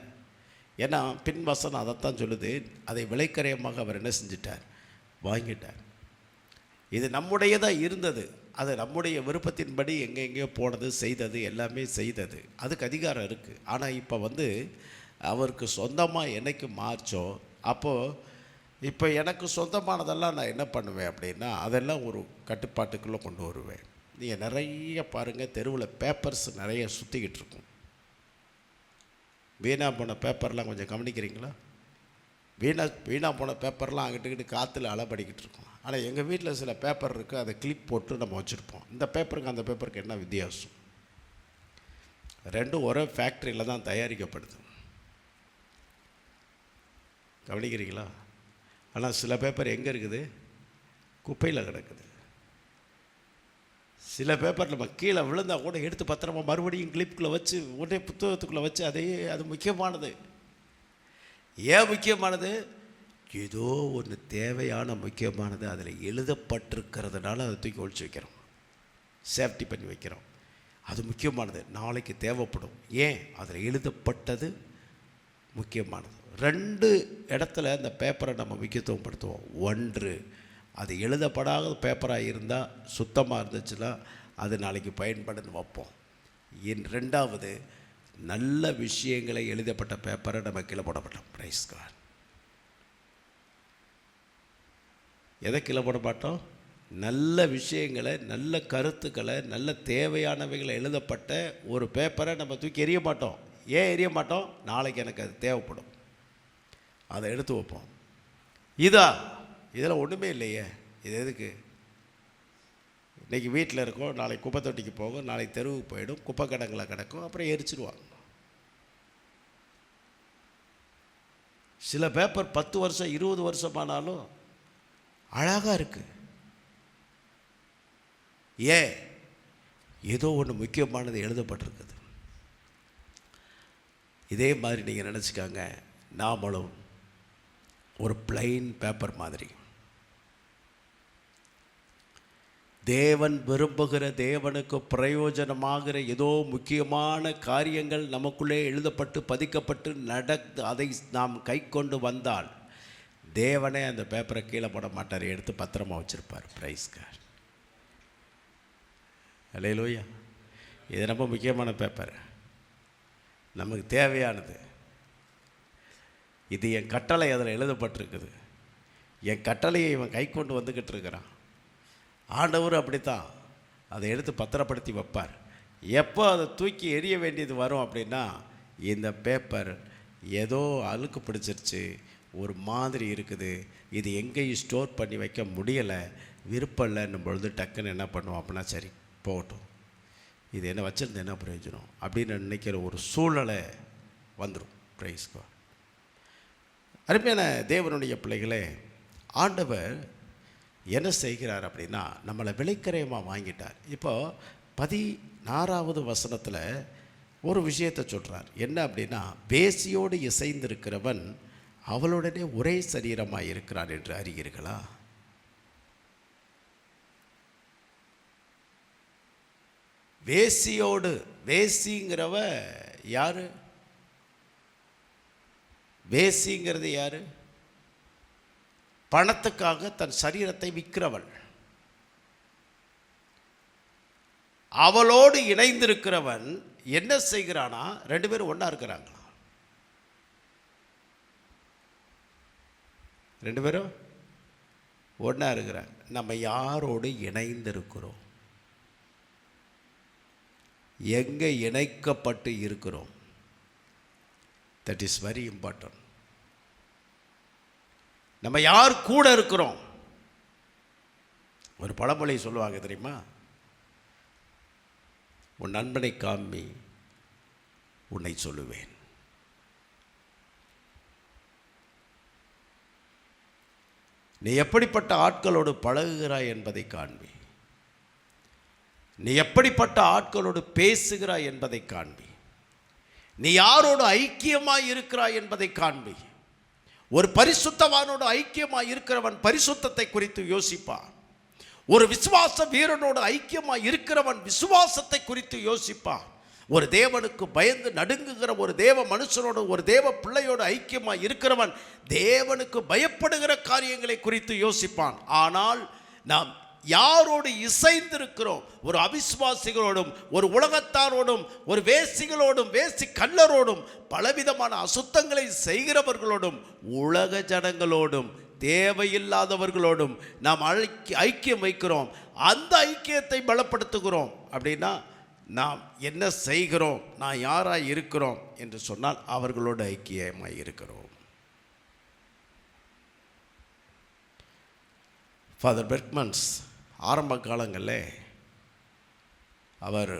ஏன்னா பின்வசனம் அதைத்தான் சொல்லுது. அதை விலைக்கரையமாக அவர் என்ன செஞ்சிட்டார், வாங்கிட்டார். இது நம்முடையதாக இருந்தது, அது நம்முடைய விருப்பத்தின்படி எங்கெங்கேயோ போனது, செய்தது, எல்லாமே செய்தது, அதுக்கு அதிகாரம் இருக்குது. ஆனால் இப்போ அவருக்கு சொந்தமாக என்னைக்கு மார்ச்சோ அப்போது இப்போ எனக்கு சொந்தமானதெல்லாம் நான் என்ன பண்ணுவேன் அப்படின்னா, அதெல்லாம் ஒரு கட்டுப்பாட்டுக்குள்ளே கொண்டு வருவேன். நீங்கள் நிறைய பாருங்கள், தெருவில் பேப்பர்ஸ் நிறைய சுற்றிக்கிட்டு இருக்கும். வீணாக போன பேப்பர்லாம் கொஞ்சம் கவனிக்கிறீங்களா? வீணாக போன பேப்பர்லாம் அங்கிட்டுக்கிட்டு காற்றுல அலப்படிக்கிட்டு இருக்கும். ஆனால் எங்கள் வீட்டில் சில பேப்பர் இருக்குது, அதை கிளிப் போட்டு நம்ம வச்சுருப்போம். இந்த பேப்பருக்கு அந்த பேப்பருக்கு என்ன வித்தியாசம்? ரெண்டும் ஒரே ஃபேக்ட்ரியில் தான் தயாரிக்கப்படுது. கவனிக்கிறீங்களா? ஆனால் சில பேப்பர் எங்கே இருக்குது, குப்பையில் கிடக்குது. சில பேப்பர் நம்ம கீழே விழுந்தால் கூட எடுத்து பத்திரமா மறுபடியும் கிளிப்புக்குள்ளே வச்சு உடனே புத்தகத்துக்குள்ளே வச்சு அது முக்கியமானது. ஏன் முக்கியமானது? ஏதோ ஒன்று தேவையான முக்கியமானது அதில் எழுதப்பட்டிருக்கிறதுனால அதை தூக்கி ஒழிச்சு வைக்கிறோம், சேஃப்டி பண்ணி வைக்கிறோம். அது முக்கியமானது, நாளைக்கு தேவைப்படும். ஏன்? அதில் எழுதப்பட்டது முக்கியமானது. 2 இடத்துல அந்த பேப்பரை நம்ம முக்கியத்துவப்படுத்துவோம். ஒன்று, அது எழுதப்படாத பேப்பராக இருந்தால், சுத்தமாக இருந்துச்சுன்னா அது நாளைக்கு பயன்படுன்னு வைப்போம். 2வது, நல்ல விஷயங்களை எழுதப்பட்ட பேப்பரை நம்ம கீழே போடப்பட்டோம். Price God. எதை கீழே போட மாட்டோம்? நல்ல விஷயங்களை, நல்ல கருத்துக்களை, நல்ல தேவையானவைகளை எழுதப்பட்ட ஒரு பேப்பரை நம்ம தூக்கி எறிய மாட்டோம். ஏன் எறிய மாட்டோம்? நாளைக்கு எனக்கு அது தேவைப்படும், அதை எடுத்து வைப்போம். இதில் ஒன்றுமே இல்லையே, இது எதுக்கு? இன்றைக்கி வீட்டில் இருக்கோம், நாளைக்கு குப்பை தொட்டிக்கு போகும், நாளைக்கு தெருவுக்கு போயிடும், குப்பை கிடங்களை கிடக்கும், அப்புறம் எரிச்சிடுவாங்க. சில பேப்பர் 10 வருஷம் 20 வருஷமானாலும் அழகாக இருக்குது. ஏன்? ஏதோ ஒன்று முக்கியமானது எழுதப்பட்டிருக்குது. இதே மாதிரி நீங்கள் நினச்சிக்காங்க, நாமளும் ஒரு பிளைன் பேப்பர் மாதிரி. தேவன் விரும்புகிற, தேவனுக்கு பிரயோஜனமாகிற ஏதோ முக்கியமான காரியங்கள் நமக்குள்ளே எழுதப்பட்டு பதிக்கப்பட்டு நடந்து அதை நாம் கை கொண்டு வந்தால் தேவனே அந்த பேப்பரை கீழே போட மாட்டார், எடுத்து பத்திரமா வச்சுருப்பார். ப்ரைஸ் காட், அல்லேலூயா. இது ரொம்ப முக்கியமான பேப்பர், நமக்கு தேவையானது. இது என் கட்டளை அதில் எழுதப்பட்டிருக்குது. என் கட்டளையை இவன் கை கொண்டு வந்துக்கிட்டு இருக்கிறான். ஆண்டவர் அப்படித்தான் அதை எடுத்து பத்திரப்படுத்தி வைப்பார். எப்போ அதை தூக்கி எறிய வேண்டியது வரும் அப்படின்னா, இந்த பேப்பர் ஏதோ அழுக்கு பிடிச்சிருச்சு, ஒரு மாதிரி இருக்குது, இது எங்கேயும் ஸ்டோர் பண்ணி வைக்க முடியலை, விருப்பம் இல்லைன்னும் பொழுது டக்குன்னு என்ன பண்ணுவோம் அப்படின்னா, சரி போகட்டும், இது என்ன வச்சுருந்து என்ன பிரயோஜனம் அப்படின்னு நினைக்கிற ஒரு சூழ்நிலை வந்துடும். Praise God. அருமையான தேவனுடைய பிள்ளைகளே, ஆண்டவர் என்ன செய்கிறார் அப்படின்னா, நம்மளை விலைக்கரையமாக வாங்கிட்டார். இப்போது 16வது வசனத்தில் ஒரு விஷயத்தை சொல்கிறார். என்ன அப்படின்னா, வேசியோடு இசைந்திருக்கிறவன் அவளுடனே ஒரே சரீரமாக இருக்கிறான் என்று அறிகிறீர்களா? வேசியோடு, வேசிங்கிறவ யாரு? வேசிங்கிறது யாரு? பணத்துக்காக தன் சரீரத்தை விற்கிறவள். அவளோடு இணைந்திருக்கிறவன் என்ன செய்கிறானா? ரெண்டு பேரும் ஒன்றா இருக்கிறாங்களா? ரெண்டு பேரும் ஒன்றா இருக்கிறாங்க. நம்ம யாரோடு இணைந்திருக்கிறோம்? எங்கே இணைக்கப்பட்டு இருக்கிறோம்? That is very important. நம்ம யார் கூட இருக்கிறோம்? ஒரு பழமொழி சொல்லுவாங்க தெரியுமா? உன் நண்பனை காமி, உன்னை சொல்லுவேன். நீ எப்படிப்பட்ட ஆட்களோடு பழகுகிறாய் என்பதை காண்பி. நீ எப்படிப்பட்ட ஆட்களோடு பேசுகிறாய் என்பதை காண்பி. நீ யாரோடு ஐக்கியமாய் இருக்கிறாய் என்பதை காண்பி. ஒரு பரிசுத்தவானோடு ஐக்கியமாய் இருக்கிறவன் பரிசுத்தத்தை குறித்து யோசிப்பான். ஒரு விசுவாச வீரனோடு ஐக்கியமாய் இருக்கிறவன் விசுவாசத்தை குறித்து யோசிப்பான். ஒரு தேவனுக்கு பயந்து நடுங்குகிற ஒரு தேவ மனுஷனோடு, ஒரு தேவ பிள்ளையோடு ஐக்கியமாய் இருக்கிறவன் தேவனுக்கு பயப்படுகிற காரியங்களை குறித்து யோசிப்பான். ஆனால் நாம் யாரோடு இசைந்திருக்கிறோம்? ஒரு அவிசுவாசிகளோடும், ஒரு உலகத்தாரோடும், ஒரு வேசிகளோடும், வேசி கள்ளரோடும், பலவிதமான அசுத்தங்களை செய்கிறவர்களோடும், உலக ஜனங்களோடும், தேவையில்லாதவர்களோடும் நாம் ஐக்கியம் வைக்கிறோம். அந்த ஐக்கியத்தை பலப்படுத்துகிறோம். அப்படின்னா நாம் என்ன செய்கிறோம்? நான் யாராய் இருக்கிறோம் என்று சொன்னால் அவர்களோடு ஐக்கியமாய் இருக்கிறோம். ஃபாதர் பெர்க்மன்ஸ் ஆரம்ப காலங்களில் அவர்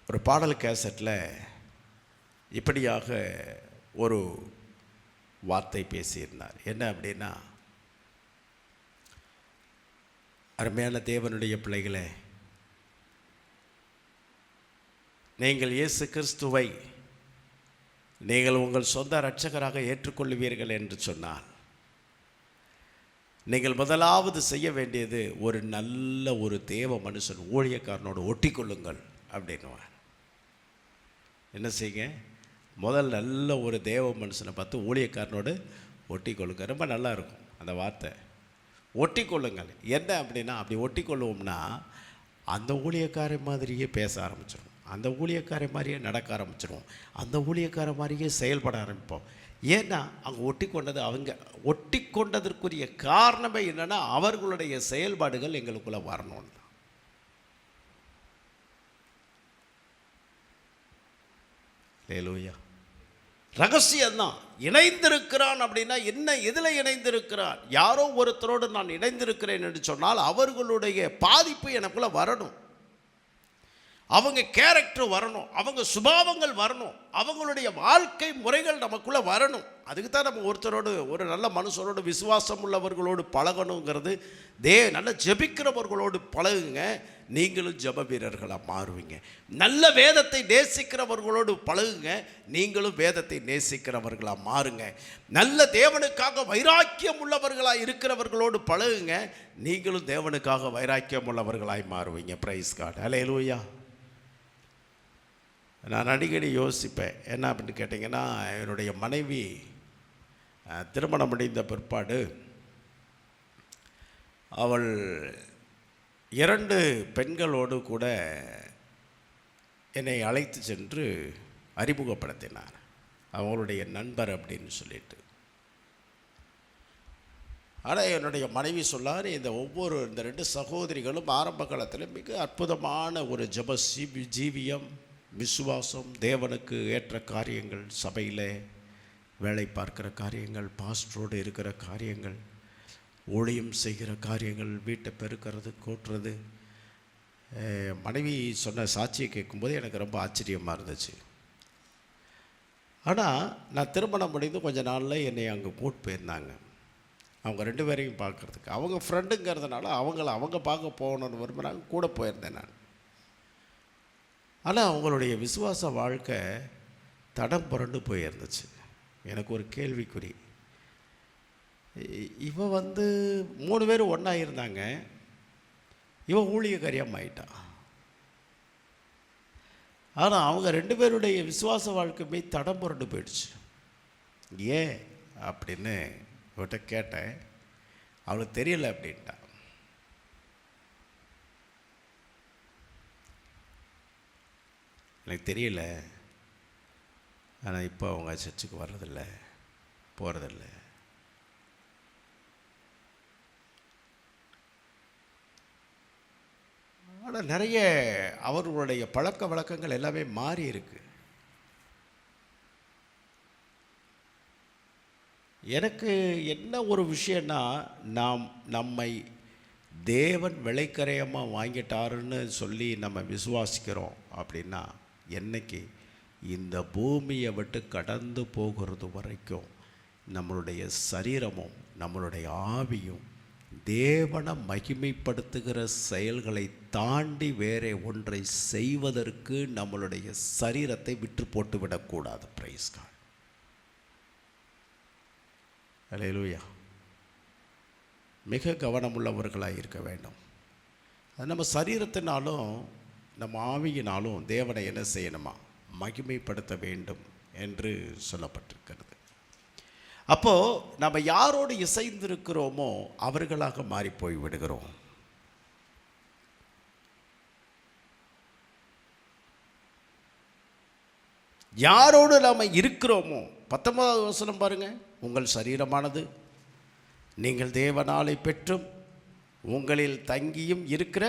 ஒரு பாடல் கேசட்டில் இப்படியாக ஒரு வார்த்தை பேசியிருந்தார். என்ன அப்படின்னா, அருமையான தேவனுடைய பிள்ளைகளே, நீங்கள் இயேசு கிறிஸ்துவை நீங்கள் உங்கள் சொந்த இரட்சகராக ஏற்றுக்கொள்வீர்கள் என்று சொன்னால், நீங்கள் முதலாவது செய்ய வேண்டியது ஒரு நல்ல ஒரு தேவ மனுஷன் ஊழியக்காரனோடு ஒட்டி கொள்ளுங்கள் அப்படின்னுவார். என்ன செய்யுங்க? முதல் நல்ல ஒரு தேவ மனுஷனை பார்த்து ஊழியக்காரனோடு ஒட்டி கொள்ளுங்க. ரொம்ப நல்லா இருக்கும் அந்த வார்த்தை, ஒட்டி கொள்ளுங்கள். என்ன அப்படின்னா, அப்படி ஒட்டி கொள்ளுவோம்னா அந்த ஊழியக்காரை மாதிரியே பேச ஆரம்பிச்சிடும், அந்த ஊழியக்காரை மாதிரியே நடக்க ஆரம்பிச்சிடும், அந்த ஊழியக்கார மாதிரியே செயல்பட ஆரம்பிப்போம். ஏன்னா அங்கே ஒட்டி கொண்டது, அவங்க ஒட்டி கொண்டதற்குரிய காரணமே என்னென்னா அவர்களுடைய செயல்பாடுகள் எங்களுக்குள்ளே வரணும்னு. ஹல்லேலூயா. ரகசியம்தான். இணைந்திருக்கிறான் அப்படின்னா என்ன? எதில் இணைந்திருக்கிறான்? யாரோ ஒருத்தரோடு நான் இணைந்திருக்கிறேன் என்று சொன்னால் அவர்களுடைய பாதிப்பு எனக்குள்ளே வரணும், அவங்க கேரக்டர் வரணும், அவங்க சுபாவங்கள் வரணும், அவங்களுடைய வாழ்க்கை முறைகள் நமக்குள்ளே வரணும். அதுக்கு தான் நம்ம ஒருத்தரோடு, ஒரு நல்ல மனுஷனோடு, விசுவாசம் உள்ளவர்களோடு பழகணுங்கிறது. நல்ல ஜெபிக்கிறவர்களோடு பழகுங்க, நீங்களும் ஜெப வீரர்களாக மாறுவீங்க. நல்ல வேதத்தை நேசிக்கிறவர்களோடு பழகுங்க, நீங்களும் வேதத்தை நேசிக்கிறவர்களாக மாறுங்க. நல்ல தேவனுக்காக வைராக்கியம் உள்ளவர்களாக இருக்கிறவர்களோடு பழகுங்க, நீங்களும் தேவனுக்காக வைராக்கியம் உள்ளவர்களாய் மாறுவீங்க. Price God. ஹல்லேலூயா. நான் அடிக்கடி யோசிப்பேன், என்ன அப்படின்னு கேட்டிங்கன்னா, என்னுடைய மனைவி திருமணம் முடிந்த பிற்பாடு அவள் 2 பெண்களோடு கூட என்னை அழைத்து சென்று அறிமுகப்படுத்தினார், அவங்களுடைய நண்பர் அப்படின்னு சொல்லிட்டு. ஆனால் என்னுடைய மனைவி சொல்லார், இந்த 2 சகோதரிகளும் ஆரம்ப காலத்தில் மிக அற்புதமான ஒரு ஜெப ஜீவியம், விசுவாசம், தேவனுக்கு ஏற்ற காரியங்கள், சபையில் வேலை பார்க்கிற காரியங்கள், பாஸ்டரோடு இருக்கிற காரியங்கள், ஊழியம் செய்கிற காரியங்கள், வீட்டை பெருக்கிறது, கூட்டுறது. மனைவி சொன்ன சாட்சியை கேட்கும்போது எனக்கு ரொம்ப ஆச்சரியமாக இருந்துச்சு. ஆனால் நான் திருமணம் முடிந்து கொஞ்ச நாளில் என்னை அங்கே கூட்டு போயிருந்தாங்க, அவங்க 2 பேரையும் பார்க்குறதுக்கு. அவங்க ஃப்ரெண்டுங்கிறதுனால அவங்க பார்க்க போகணுன்னு விரும்புகிறாங்க, கூட போயிருந்தேன் நான். ஆனால் அவங்களுடைய விசுவாச வாழ்க்கை தடம் புரண்டு போயிருந்துச்சு. எனக்கு ஒரு கேள்விக்குறி. இவ 3 பேரும் ஒன்றா இருந்தாங்க, இவன் ஊழியக்காரியாக ஆயிட்டான். ஆனால் அவங்க 2 பேருடைய விசுவாச வாழ்க்கையுமே தடம் புரண்டு போயிடுச்சு. ஏன் அப்படின்னு இவர்கிட்ட கேட்டேன். அவளுக்கு தெரியல அப்படின்ட்டா. எனக்கு தெரியல, ஆனால் இப்போ அவங்க சர்ச்சுக்கு வர்றதில்ல, போகிறதில்ல. ஆனால் நிறைய அவர்களுடைய பழக்க வழக்கங்கள் எல்லாமே மாறி இருக்கு. எனக்கு என்ன ஒரு விஷயம்னா, நம்மை தேவன் விலைக்கரையமாக வாங்கிட்டாருன்னு சொல்லி நம்ம விசுவாசிக்கிறோம் அப்படின்னா, என்னைக்கு இந்த பூமியை விட்டு கடந்து போகிறது வரைக்கும் நம்மளுடைய சரீரமும் நம்மளுடைய ஆவியும் தேவனை மகிமைப்படுத்துகிற செயல்களை தாண்டி வேறே ஒன்றை செய்வதற்கு நம்மளுடைய சரீரத்தை விற்று போட்டு விடக்கூடாது. Praise God. அல்லேலூயா. மிக கவனமுள்ளவர்களாக இருக்க வேண்டும். அது நம்ம சரீரத்தினாலும் நம்ம ஆவியினாலும் தேவனை என்ன செய்யணுமா, மகிமைப்படுத்த வேண்டும் என்று சொல்லப்பட்டிருக்கிறது. அப்போது நம்ம யாரோடு இசைந்திருக்கிறோமோ அவர்களாக மாறி போய் விடுகிறோம். யாரோடு நாம் இருக்கிறோமோ, 19வது வசனம் பாருங்க, உங்கள் சரீரமானது நீங்கள் தேவனாலே பெற்றும் உங்களில் தங்கியும் இருக்கிற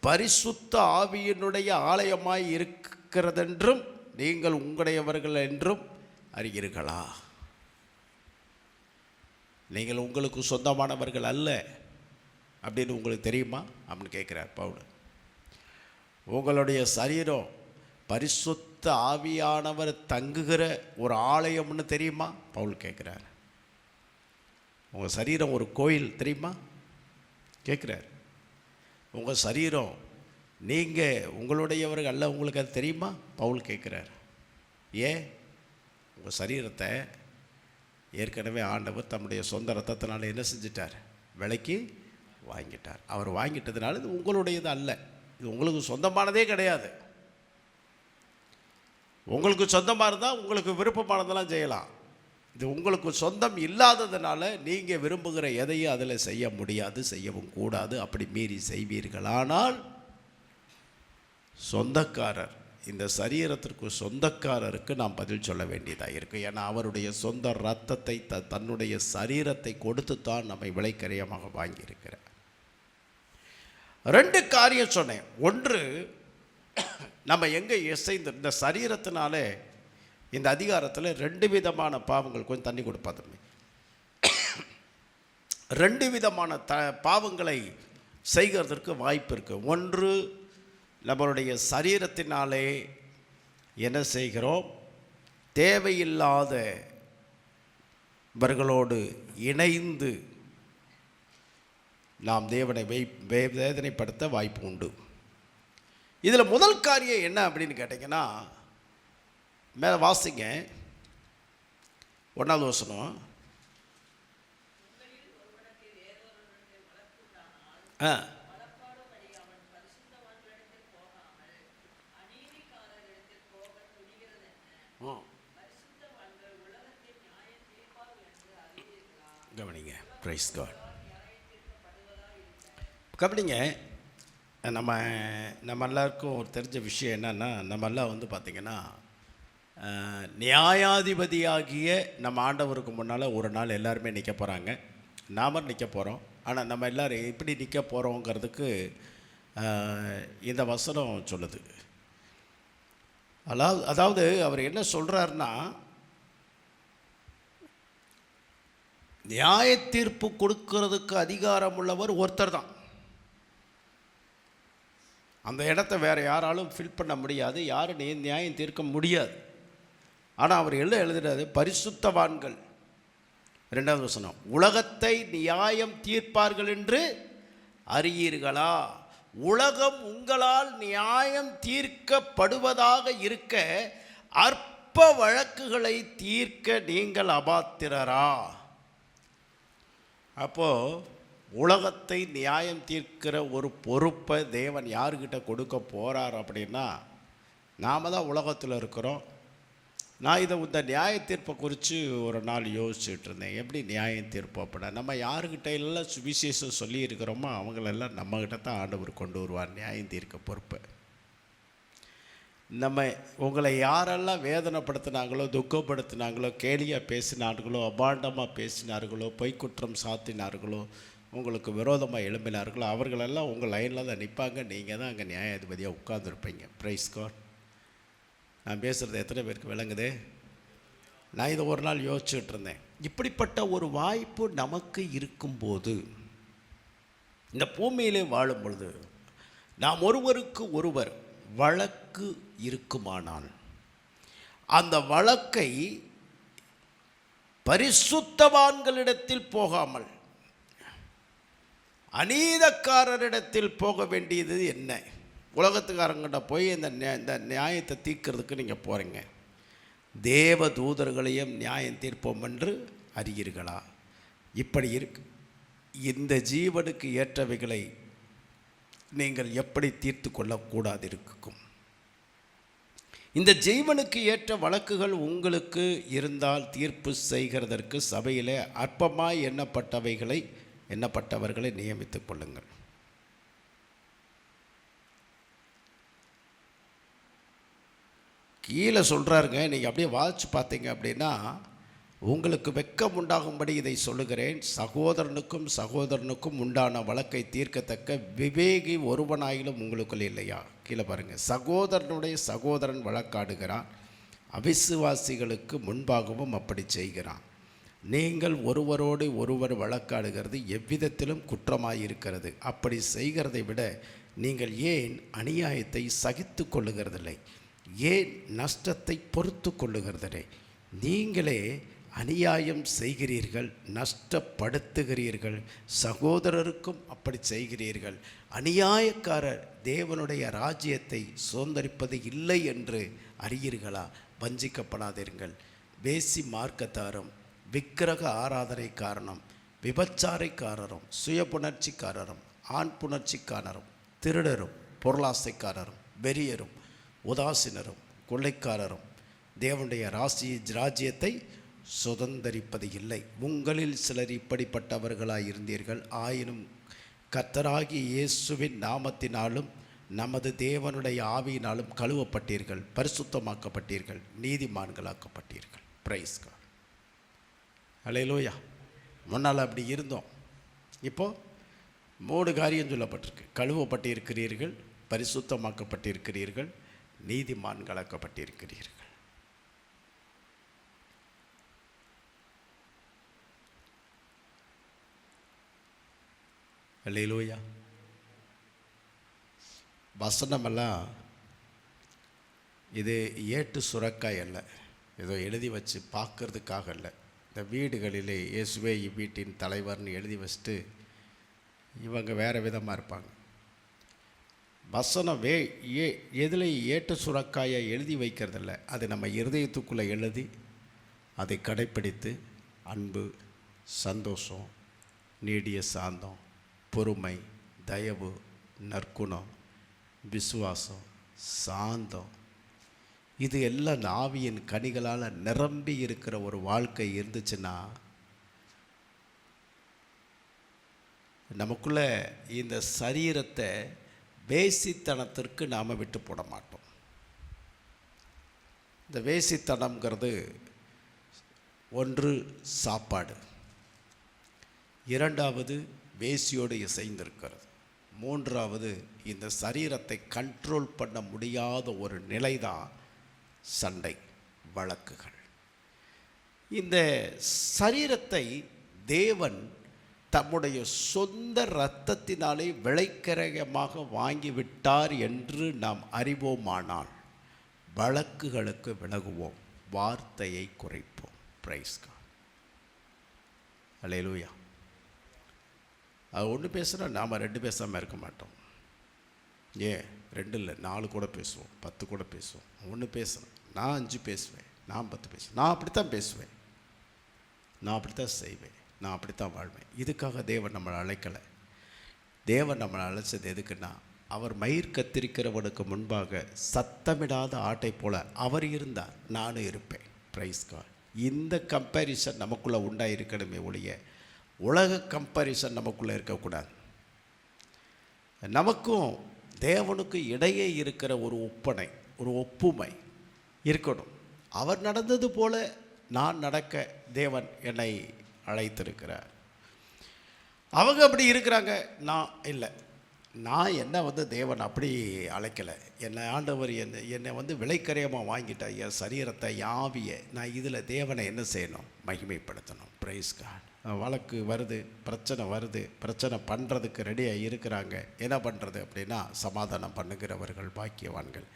பரிசுத்த ஆவியினுடைய ஆலயமாய் இருக்கிறதென்றும் நீங்கள் உங்களுடையவர்கள் என்றும் அறிகிறீர்களா? நீங்கள் உங்களுக்கு சொந்தமானவர்கள் அல்ல அப்படின்னு உங்களுக்கு தெரியுமா அப்படின்னு கேட்குறார் பவுல். உங்களுடைய சரீரம் பரிசுத்த ஆவியானவர் தங்குகிற ஒரு ஆலயம்னு தெரியுமா பவுல் கேட்குறார். உங்கள் சரீரம் ஒரு கோயில் தெரியுமா கேட்குறார். உங்கள் சரீரம் நீங்கள் உங்களுடையவர்கள் அல்ல, உங்களுக்கு அது தெரியுமா பவுல் கேட்குறார். ஏன்? உங்கள் சரீரத்தை ஏற்கனவே ஆண்டவர் தம்முடைய சொந்த ரத்தத்தினால என்ன செஞ்சிட்டார், விலைக்கு வாங்கிட்டார். அவர் வாங்கிட்டதுனால இது உங்களுடையது அல்ல, இது உங்களுக்கு சொந்தமானதே கிடையாது. உங்களுக்கு சொந்தமாக இருந்தால் உங்களுக்கு விருப்பமானதெல்லாம் செய்யலாம். இது உங்களுக்கு சொந்தம் இல்லாததுனால நீங்கள் விரும்புகிற எதையும் அதில் செய்ய முடியாது, செய்யவும் கூடாது. அப்படி மீறி செய்வீர்களானால் சொந்தக்காரர், இந்த சரீரத்திற்கு சொந்தக்காரருக்கு நாம் பதில் சொல்ல வேண்டியதாக இருக்குது. ஏன்னா அவருடைய சொந்த இரத்தத்தை தன்னுடைய சரீரத்தை கொடுத்து தான் நம்மை விலைக்கரையமாக வாங்கியிருக்கிறார். 2 காரியம் சொன்னேன். ஒன்று, நம்ம எங்கே இசைந்து இந்த சரீரத்தினாலே இந்த அதிகாரத்தில் 2 விதமான பாவங்கள், கொஞ்சம் தண்ணி கொடுப்பாதுமே, 2 விதமான பாவங்களை செய்கிறதற்கு வாய்ப்பு இருக்குது. ஒன்று, நம்மளுடைய சரீரத்தினாலே என்ன செய்கிறோம், தேவையில்லாதவர்களோடு இணைந்து நாம் தேவனை வேதனைப்படுத்த வாய்ப்பு உண்டு. இதில் முதல் காரியம் என்ன அப்படின்னு கேட்டிங்கன்னா, மேலே வாசிங்க 1வது வசனம். கவனிங்க, பிரைஸ் காட். கவனிங்க, நம்ம எல்லாருக்கும் ஒரு தெரிஞ்ச விஷயம் என்னென்னா, நம்ம எல்லாம் வந்து பார்த்திங்கன்னா நியாயாதிபதியாகிய நம்ம ஆண்டவருக்கு முன்னால் ஒரு நாள் எல்லாருமே நிற்க போகிறாங்க. நாம நிற்க போகிறோம். ஆனால் நம்ம எல்லோரும் எப்படி நிற்க போகிறோங்கிறதுக்கு இந்த வசனம் சொல்லுது. அதாவது அவர் என்ன சொல்கிறாருன்னா, நியாய தீர்ப்பு கொடுக்கறதுக்கு அதிகாரம் உள்ளவர் ஒருத்தர் தான். அந்த இடத்த வேறு யாராலும் ஃபில் பண்ண முடியாது, யாரும் நியாயம் தீர்க்க முடியாது. ஆனால் அவர் எழுதுறாரு, பரிசுத்தவான்கள் 2வது வசனம், உலகத்தை நியாயம் தீர்ப்பார்கள் என்று அறியீர்களா? உலகம் உங்களால் நியாயம் தீர்க்கப்படுவதாக இருக்க அற்ப வழக்குகளை தீர்க்க நீங்கள் அபாத்திரரா? அப்போது உலகத்தை நியாயம் தீர்க்கிற ஒரு பொறுப்பை தேவன் யாருக்கிட்ட கொடுக்க போகிறார் அப்படின்னா, நாம் தான் உலகத்தில் இருக்கிறோம். நான் இந்த நியாய தீர்ப்பை குறித்து ஒரு நாள் யோசிச்சுட்டு இருந்தேன். எப்படி நியாயம் தீர்ப்பு அப்படின்னா, நம்ம யாருக்கிட்ட எல்லாம் சுவிசேஷம் சொல்லியிருக்கிறோமோ அவங்களெல்லாம் நம்மக்கிட்ட தான் ஆண்டவர் கொண்டு வருவார் நியாயம் தீர்க்க பொறுப்பு. நம்ம உங்களை யாரெல்லாம் வேதனைப்படுத்தினாங்களோ, துக்கப்படுத்தினாங்களோ, கேலியாக பேசினார்களோ, அபாண்டமாக பேசினார்களோ, பொய்க்குற்றம் சாத்தினார்களோ, உங்களுக்கு விரோதமாக எழும்பினார்களோ, அவர்களெல்லாம் உங்கள் லைனில் தான் நிற்பாங்க. நீங்கள் தான் அங்கே நியாயாதிபதியாக உட்கார்ந்துருப்பீங்க. Price God. நான் பேசுகிறது எத்தனை பேருக்கு விளங்குது? நான் இதை ஒரு நாள் யோசிச்சுட்டு இருந்தேன். இப்படிப்பட்ட ஒரு வாய்ப்பு நமக்கு இருக்கும்போது, இந்த பூமியிலே வாழும் பொழுது, நாம் ஒருவருக்கு ஒருவர் வழக்கு இருக்குமானால் அந்த வழக்கை பரிசுத்தவான்களிடத்தில் போகாமல் அநீதக்காரரிடத்தில் போக வேண்டியது என்ன? உலகத்துக்காரங்கிட்ட போய் இந்த நியாயத்தை தீர்க்கிறதுக்கு நீங்கள் போகிறீங்க. தேவ தூதர்களையும் நியாயம் தீர்ப்போம் என்று அறியீர்களா? இப்படி இருக்கு. இந்த ஜீவனுக்கு ஏற்றவைகளை நீங்கள் எப்படி தீர்த்து கொள்ளக்கூடாது இருக்கும்? இந்த ஜீவனுக்கு ஏற்ற வழக்குகள் உங்களுக்கு இருந்தால் தீர்ப்பு செய்கிறதற்கு சபையிலே அற்பமாய் எண்ணப்பட்டவர்களை நியமித்துக் கொள்ளுங்கள். கீழே சொல்கிறாருங்க. நீங்கள் அப்படியே வாசித்து பார்த்தீங்க அப்படின்னா, உங்களுக்கு வெட்கம் உண்டாகும்படி இதை சொல்லுகிறேன், சகோதரனுக்கும் உண்டான வழக்கை தீர்க்கத்தக்க விவேகி ஒருவனாயிலும் உங்களுக்குள் இல்லையா? கீழே பாருங்கள். சகோதரன் வழக்காடுகிறான், அவிசுவாசிகளுக்கு முன்பாகவும் அப்படி செய்கிறான். நீங்கள் ஒருவரோடு ஒருவர் வழக்காடுகிறது எவ்விதத்திலும் குற்றமாயிருக்கிறது. அப்படி செய்கிறதை விட நீங்கள் ஏன் அநியாயத்தை சகித்து கொள்ளுகிறதில்லை? ஏன் நஷ்டத்தை பொறுத்து கொள்ளுகிறதில்லை? நீங்களே அநியாயம் செய்கிறீர்கள், நஷ்டப்படுத்துகிறீர்கள், சகோதரருக்கும் அப்படி செய்கிறீர்கள். அநியாயக்காரர் தேவனுடைய ராஜ்யத்தை சுதந்தரிப்பது இல்லை என்று அறியீர்களா? வஞ்சிக்கப்படாதீர்கள். வேசி மார்க்கத்தாரும், விக்கிரக ஆராதனை காரணம், விபச்சாரைக்காரரும், சுய புணர்ச்சிக்காரரும், ஆண் புணர்ச்சிக்காரரும், திருடரும், பொருளாசைக்காரரும், வெறியரும், உதாசீனரும், கொள்ளைக்காரரும் தேவனுடைய ராஜ்யத்தை சுதந்தரிப்பது இல்லை. உங்களில் சிலர் இப்படிப்பட்டவர்களாய் இருந்தீர்கள். ஆயினும் கர்த்தராகிய இயேசுவின் நாமத்தினாலும் நமது தேவனுடைய ஆவியினாலும் கழுவப்பட்டீர்கள், பரிசுத்தமாக்கப்பட்டீர்கள், நீதிமான்களாக்கப்பட்டீர்கள். Price God. அல்லேலூயா. முன்னால் அப்படி இருந்தோம். இப்போது 3 காரியம் சொல்லப்பட்டிருக்கு. கழுவப்பட்டிருக்கிறீர்கள், பரிசுத்தமாக்கப்பட்டிருக்கிறீர்கள், நீதிமான்களாக்கப்பட்டிருக்கிறீர்கள். அல்லேலூயா. வசனமெல்லாம் இது ஏட்டு சுரக்காய் அல்ல, ஏதோ எழுதி வச்சு பார்க்கறதுக்காக இல்லை. இந்த வீடுகளிலே இயேசுவே இவ்வீட்டின் தலைவர்னு எழுதி வச்சுட்டு இவங்க வேறு விதமாக இருப்பாங்க. வசனம் எதில் ஏட்டு சுரக்காயை எழுதி வைக்கிறதில்ல, அது நம்ம இருதயத்துக்குள்ளே எழுதி அதை கடைப்பிடித்து அன்பு, சந்தோஷம், நீடிய சாந்தம், பொறுமை, தயவு, நற்குணம், விசுவாசம், சாந்தம், இது எல்லாம் ஆவியின் கனிகளால் நிரம்பி இருக்கிற ஒரு வாழ்க்கை இருந்துச்சுன்னா நமக்குள்ளே இந்த சரீரத்தை வேசித்தனத்திற்கு நாம் விட்டு போட மாட்டோம். இந்த வேசித்தனம்ங்கிறது ஒன்று சாப்பாடு, இரண்டாவது வேசியோடு இசைந்திருக்கிறது, மூன்றாவது இந்த சரீரத்தை கண்ட்ரோல் பண்ண முடியாத ஒரு நிலை தான் சண்டை, வழக்குகள். இந்த சரீரத்தை தேவன் தம்முடைய சொந்த இரத்தத்தினாலே விலைக்கிரயமாக வாங்கிவிட்டார் என்று நாம் அறிவோமானால் வழக்குகளுக்கு விலகுவோம், வார்த்தையை குறைப்போம். Praise God. அல்லேலூயா. அது ஒன்று பேசுகிறா, நாம் 2 பேசாமல் இருக்க மாட்டோம். ஏன் 2 இல்லை, 4 கூட பேசுவோம், 10 கூட பேசுவோம். ஒன்று பேசுகிறேன், நான் 5 பேசுவேன், நான் 10 பேசுவேன். நான் அப்படித்தான் பேசுவேன், நான் அப்படித்தான் செய்வேன், நான் அப்படித்தான் வாழ்வேன். இதுக்காக தேவன் நம்மளை அழைக்கலை. தேவன் நம்மளை அழைச்சது எதுக்குன்னா அவர் மயிர் கத்திரிக்கிறவனுக்கு முன்பாக சத்தமிடாத ஆட்டை போல அவர் இருந்தார், நானும் இருப்பேன். Price God. இந்த கம்பேரிசன் நமக்குள்ளே உண்டாயிருக்கணுமே ஒழிய உலக கம்பேரிசன் நமக்குள்ளே இருக்கக்கூடாது. நமக்கும் தேவனுக்கும் இடையே இருக்கிற ஒரு ஒப்பனை, ஒரு ஒப்புமை இருக்கணும். அவர் நடந்தது போல நான் நடக்க தேவன் என்னை அழைத்திருக்கிறார். அவங்க அப்படி இருக்கிறாங்க, நான் இல்லை. நான் என்னை தேவன் அப்படி அழைக்கலை. என்னை ஆண்டவர் என்னை விலைக்கரையமாக வாங்கிட்டார். என் சரீரத்தை, ஆவியை நான் இதில் தேவனை என்ன செய்யணும்? மகிமைப்படுத்தணும். Praise God. வழக்கு வருது, பிரச்சனை வருது, பிரச்சனை பண்ணுறதுக்கு ரெடியாக இருக்கிறாங்க. என்ன பண்ணுறது அப்படின்னா, சமாதானம் பண்ணுகிறவர்கள் பாக்கியவான்கள்,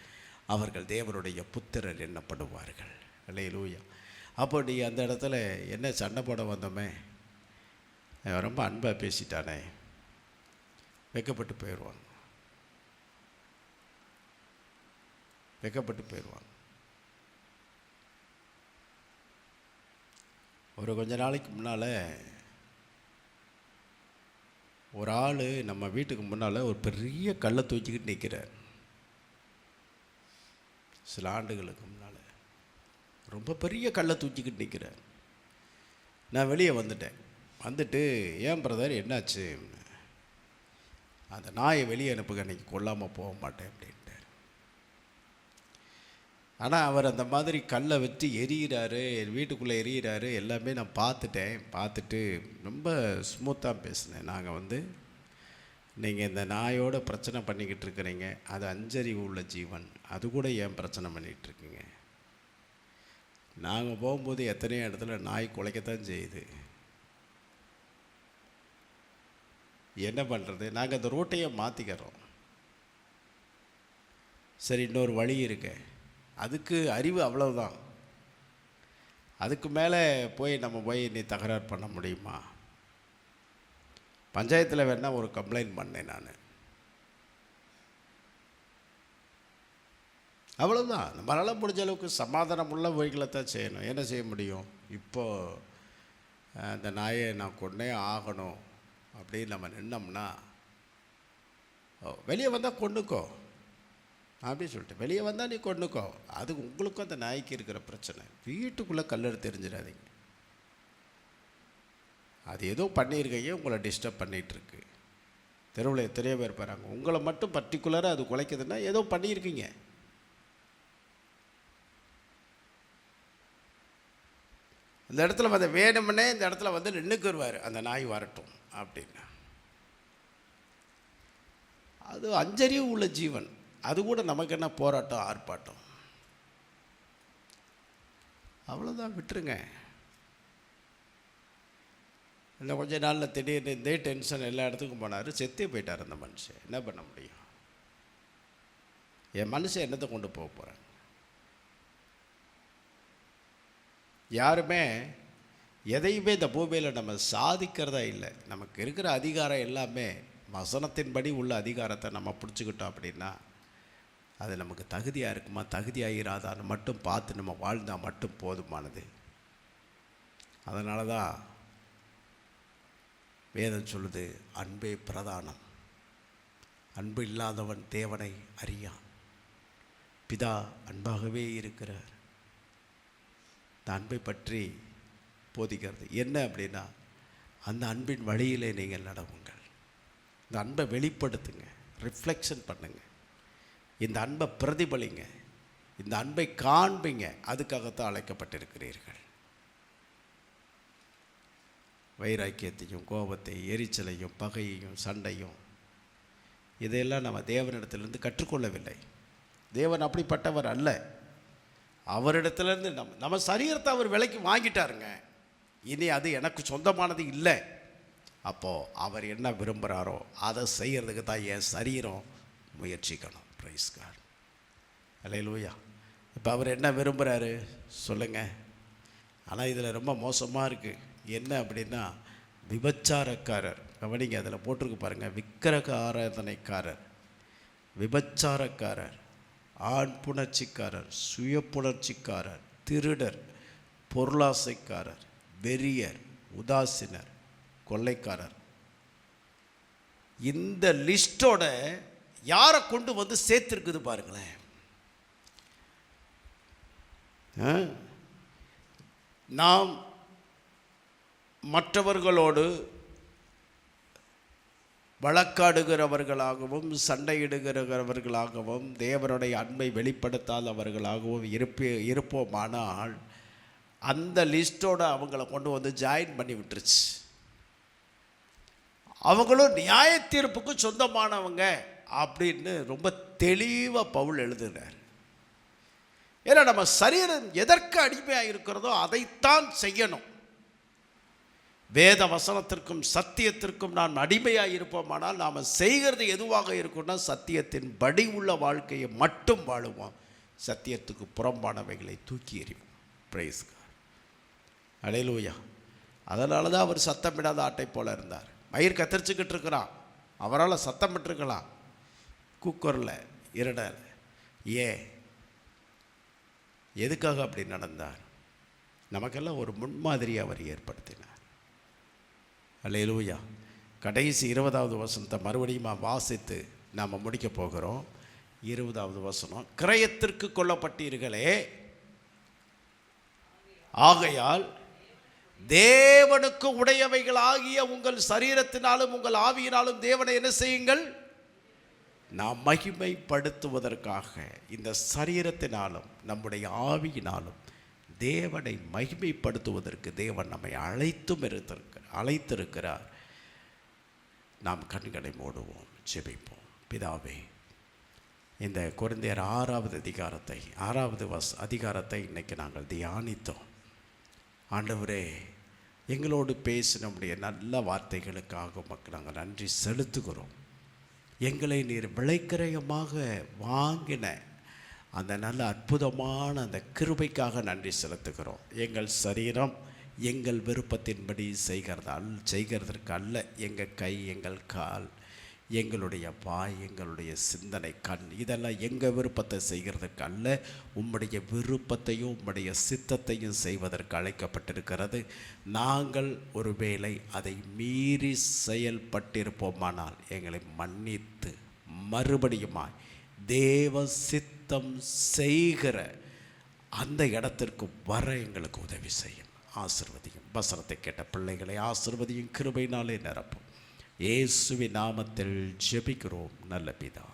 அவர்கள் தேவனுடைய புத்திரர் எண்ணப்படுவார்கள். அல்லேலூயா. அப்போ நீ அந்த இடத்துல என்ன சண்டை போட வந்தோமே, ரொம்ப அன்பாக பேசிட்டானே, வெக்கப்பட்டு போயிடுவாங்க, வெக்கப்பட்டு போயிடுவாங்க. ஒரு கொஞ்ச நாளைக்கு முன்னால் ஒரு ஆள் நம்ம வீட்டுக்கு முன்னால் ஒரு பெரிய கல்லை தூக்கிக்கிட்டு நிற்கிறார். சில ஆண்டுகளுக்கு முன்னால் ரொம்ப பெரிய கல்லை தூக்கிக்கிட்டு நிற்கிறார். நான் வெளியே வந்துட்டு ஏன் பிரதர் என்னாச்சு? அந்த நாயை வெளியே அனுப்புங்க, அன்றைக்கி கொல்லாமல் போக மாட்டேன் அப்படின்ட்டார். ஆனால் அவர் அந்த மாதிரி கல்லை வச்சு எரியிறாரு, வீட்டுக்குள்ளே எரியிறாரு, எல்லாமே நான் பார்த்துட்டு ரொம்ப ஸ்மூத்தாக பேசினேன். நாங்கள் நீங்கள் இந்த நாயோட பிரச்சனை பண்ணிக்கிட்டு இருக்கிறீங்க, அது அஞ்சறிவு உள்ள ஜீவன், அது கூட ஏன் பிரச்சனை பண்ணிகிட்ருக்கீங்க? நாங்கள் போகும்போது எத்தனையோ இடத்துல நாய் குலைக்கத்தான் செய்யுது. என்ன பண்ணுறது? நாங்கள் அந்த ரோட்டையே மாற்றிக்கிறோம். சரி, இன்னொரு வழி இருக்கு, அதுக்கு அறிவு அவ்வளவுதான். அதுக்கு மேலே நம்ம நீ தகராறு பண்ண முடியுமா? பஞ்சாயத்தில் வேணால் ஒரு கம்ப்ளைண்ட் பண்ணேன் நான். அவ்வளோதான். நம்மளால் முடிஞ்ச அளவுக்கு சமாதானம் உள்ள வழிகளை தான் செய்யணும். என்ன செய்ய முடியும்? இப்போது அந்த நாயை நான் கொண்டே ஆகணும் அப்படின்னு நம்ம நின்னோம்னா, வெளியே வந்தால் கொண்டுக்கோ அப்படின்னு சொல்லிட்டு, வெளியே வந்தால் நீ கொண்டுக்கோ. அது உங்களுக்கும் அந்த நாய்க்கு இருக்கிற பிரச்சனை. வீட்டுக்குள்ளே கல்லெடுத்து தெரிஞ்சிடாதீங்க. அது ஏதோ பண்ணியிருக்கையே உங்களை டிஸ்டர்ப் பண்ணிகிட்ருக்கு. தெருவில் எத்தனையோ பேர் போகிறாங்க, உங்களை மட்டும் பர்டிகுலராக அது குலைக்குதுன்னா ஏதோ பண்ணியிருக்கீங்க. இந்த இடத்துல வேணும்னே இந்த இடத்துல நின்றுக்குருவார், அந்த நாய் வரட்டும் அப்படின்னு. அது அஞ்சறிவு உள்ள ஜீவன், அது கூட நமக்கு என்ன போராட்டம், ஆர்ப்பாட்டம்? அவ்வளோதான், விட்டுருங்க. இன்னும் கொஞ்ச நாளில் திடீர்னு இதே டென்ஷன் எல்லா இடத்துக்கும் போனார், செத்தே போயிட்டார் அந்த மனுஷன். என்ன பண்ண முடியும்? என் மனுஷன் என்னத்தை கொண்டு போக போகிறேன்? யாருமே எதையுமே இந்த பூமியில் நம்ம சாதிக்கிறதா இல்லை. நமக்கு இருக்கிற அதிகாரம் எல்லாமே வசனத்தின்படி உள்ள அதிகாரத்தை நம்ம பிடிச்சிக்கிட்டோம் அப்படின்னா, அது நமக்கு தகுதியாக இருக்குமா, தகுதியாகிறாதான்னு மட்டும் பார்த்து நம்ம வாழ்ந்தால் மட்டும் போதுமானது. அதனால தான் வேதம் சொல்லுது, அன்பே பிரதானம், அன்பு இல்லாதவன் தேவனை அறியான். பிதா அன்பாகவே இருக்கிறார். இந்த அன்பை பற்றி போதிக்கிறது என்ன அப்படின்னா, அந்த அன்பின் வழியிலே நீங்கள் நடவுங்கள். இந்த அன்பை வெளிப்படுத்துங்க, ரிஃப்ளெக்ஷன் பண்ணுங்க, இந்த அன்பை பிரதிபலிங்க, இந்த அன்பை காண்பீங்க. அதுக்காகத்தான் அழைக்கப்பட்டிருக்கிறீர்கள். வைராக்கியத்தையும், கோபத்தை, எரிச்சலையும், பகையையும், சண்டையும், இதையெல்லாம் நம்ம தேவனிடத்திலிருந்து கற்றுக்கொள்ளவில்லை. தேவன் அப்படிப்பட்டவர் அல்ல. அவரிடத்துலேருந்து நம்ம சரீரத்தை அவர் விலைக்கு வாங்கிட்டாருங்க. இனி அது எனக்கு சொந்தமானது இல்லை. அப்போது அவர் என்ன விரும்புகிறாரோ அதை செய்கிறதுக்கு தான் என் சரீரம் முயற்சிக்கணும். Price God. அல்லேலூயா. இப்போ அவர் என்ன விரும்புகிறாரு சொல்லுங்கள். ஆனால் இதில் ரொம்ப மோசமாக இருக்குது. என்ன அப்படின்னா, விபச்சாரக்காரர். கவனிங்க, அதில் போட்டிருக்கு பாருங்கள், விக்கிரக ஆராதனைக்காரர், விபச்சாரக்காரர், ஆண் புணர்ச்சிக்காரர், சுய புணர்ச்சிக்காரர், திருடர், பொருளாசைக்காரர், வெறியர், உதாசீனர், கொள்ளைக்காரர். இந்த லிஸ்டோட யாரை கொண்டு வந்து சேர்த்துருக்குது பாருங்களேன். நாம் மற்றவர்களோடு வழக்காடுகிறவர்களாகவும் சண்டையிடுகிறவர்களாகவும் தேவனுடைய அன்பை வெளிப்படுத்தாதவர்களாகவும் இருப்போமானால் அந்த லிஸ்ட்டோடு அவங்கள கொண்டு வந்து ஜாயின் பண்ணி விட்டுருச்சு. அவங்களும் நியாய தீர்ப்புக்கு சொந்தமானவங்க அப்படின்னு ரொம்ப தெளிவாக பவுல் எழுதுகிறார். ஏன்னா நம்ம சரீரம் எதற்கு அடிமையாக இருக்கிறதோ அதைத்தான் செய்யணும். வேத வசனத்திற்கும் சத்தியத்திற்கும் நாம் அடிமையாக இருப்போமானால் நாம் செய்கிறது எதுவாக இருக்கும்னா சத்தியத்தின் படி உள்ள வாழ்க்கையை மட்டும் வாழுவோம். சத்தியத்துக்கு புறம்பானவைகளை தூக்கி எறிவோம். Price God. அல்லேலூயா. அதனால தான் அவர் சத்தமிடாத ஆட்டை போல இருந்தார். மயிர் கத்தரிச்சுக்கிட்டு இருக்கிறான், அவரால் சத்தமிட்டுருக்கலாம், கூக்குரல இருடல. எதுக்காக அப்படி நடந்தார்? நமக்கெல்லாம் ஒரு முன்மாதிரியை அவர் ஏற்படுத்தினார். அல்லேலூயா. கடைசி 20வது வசனத்தை மறுபடியும் வாசித்து நாம் முடிக்க போகிறோம். 20வது வசனம், கிரயத்திற்கு கொல்லப்பட்டீர்களே, ஆகையால் தேவனுக்கு உடையவைகளாகிய உங்கள் சரீரத்தினாலும் உங்கள் ஆவியினாலும் தேவனை என்ன செய்யுங்கள்? நாம் மகிமைப்படுத்துவதற்காக இந்த சரீரத்தினாலும் நம்முடைய ஆவியினாலும் தேவனை மகிமைப்படுத்துவதற்கு தேவன் நம்மை அழைத்திருக்கிறார். நாம் கண்களை மூடுவோம், ஜெபிப்போம். பிதாவே, இந்த கொரிந்தியர் 6வது அதிகாரத்தை இன்னைக்கு நாங்கள் தியானித்தோம். ஆண்டவரே, எங்களோடு பேசினுடைய நல்ல வார்த்தைகளுக்காக உமக்கு நாங்கள் நன்றி செலுத்துகிறோம். எங்களை நீர் விலைக்கிரயமாக வாங்கின அந்த நல்ல அற்புதமான அந்த கிருபைக்காக நன்றி செலுத்துகிறோம். எங்கள் சரீரம் எங்கள் விருப்பத்தின்படி செய்கிறதற்கு அல்ல. எங்கள் கை, எங்கள் கால், எங்களுடைய வாய், எங்களுடைய சிந்தனை, கண், இதெல்லாம் எங்கள் விருப்பத்தை செய்கிறதுக்கு அல்ல, உம்முடைய விருப்பத்தையும் உம்முடைய சித்தத்தையும் செய்வதற்கு அழைக்கப்பட்டிருக்கிறது. நாங்கள் ஒருவேளை அதை மீறி செயல்பட்டிருப்போமானால் எங்களை மன்னித்து மறுபடியுமாய் தேவ சித்தம் செய்கிற அந்த இடத்திற்கு வர எங்களுக்கு உதவி செய்யும். ஆசீர்வதியும். வசனத்தை கேட்ட பிள்ளைகளை ஆசீர்வதியும், கிருபையினாலே நிரப்பும். இயேசுவின் நாமத்தில் ஜெபிக்கிறோம் நல்ல பிதா.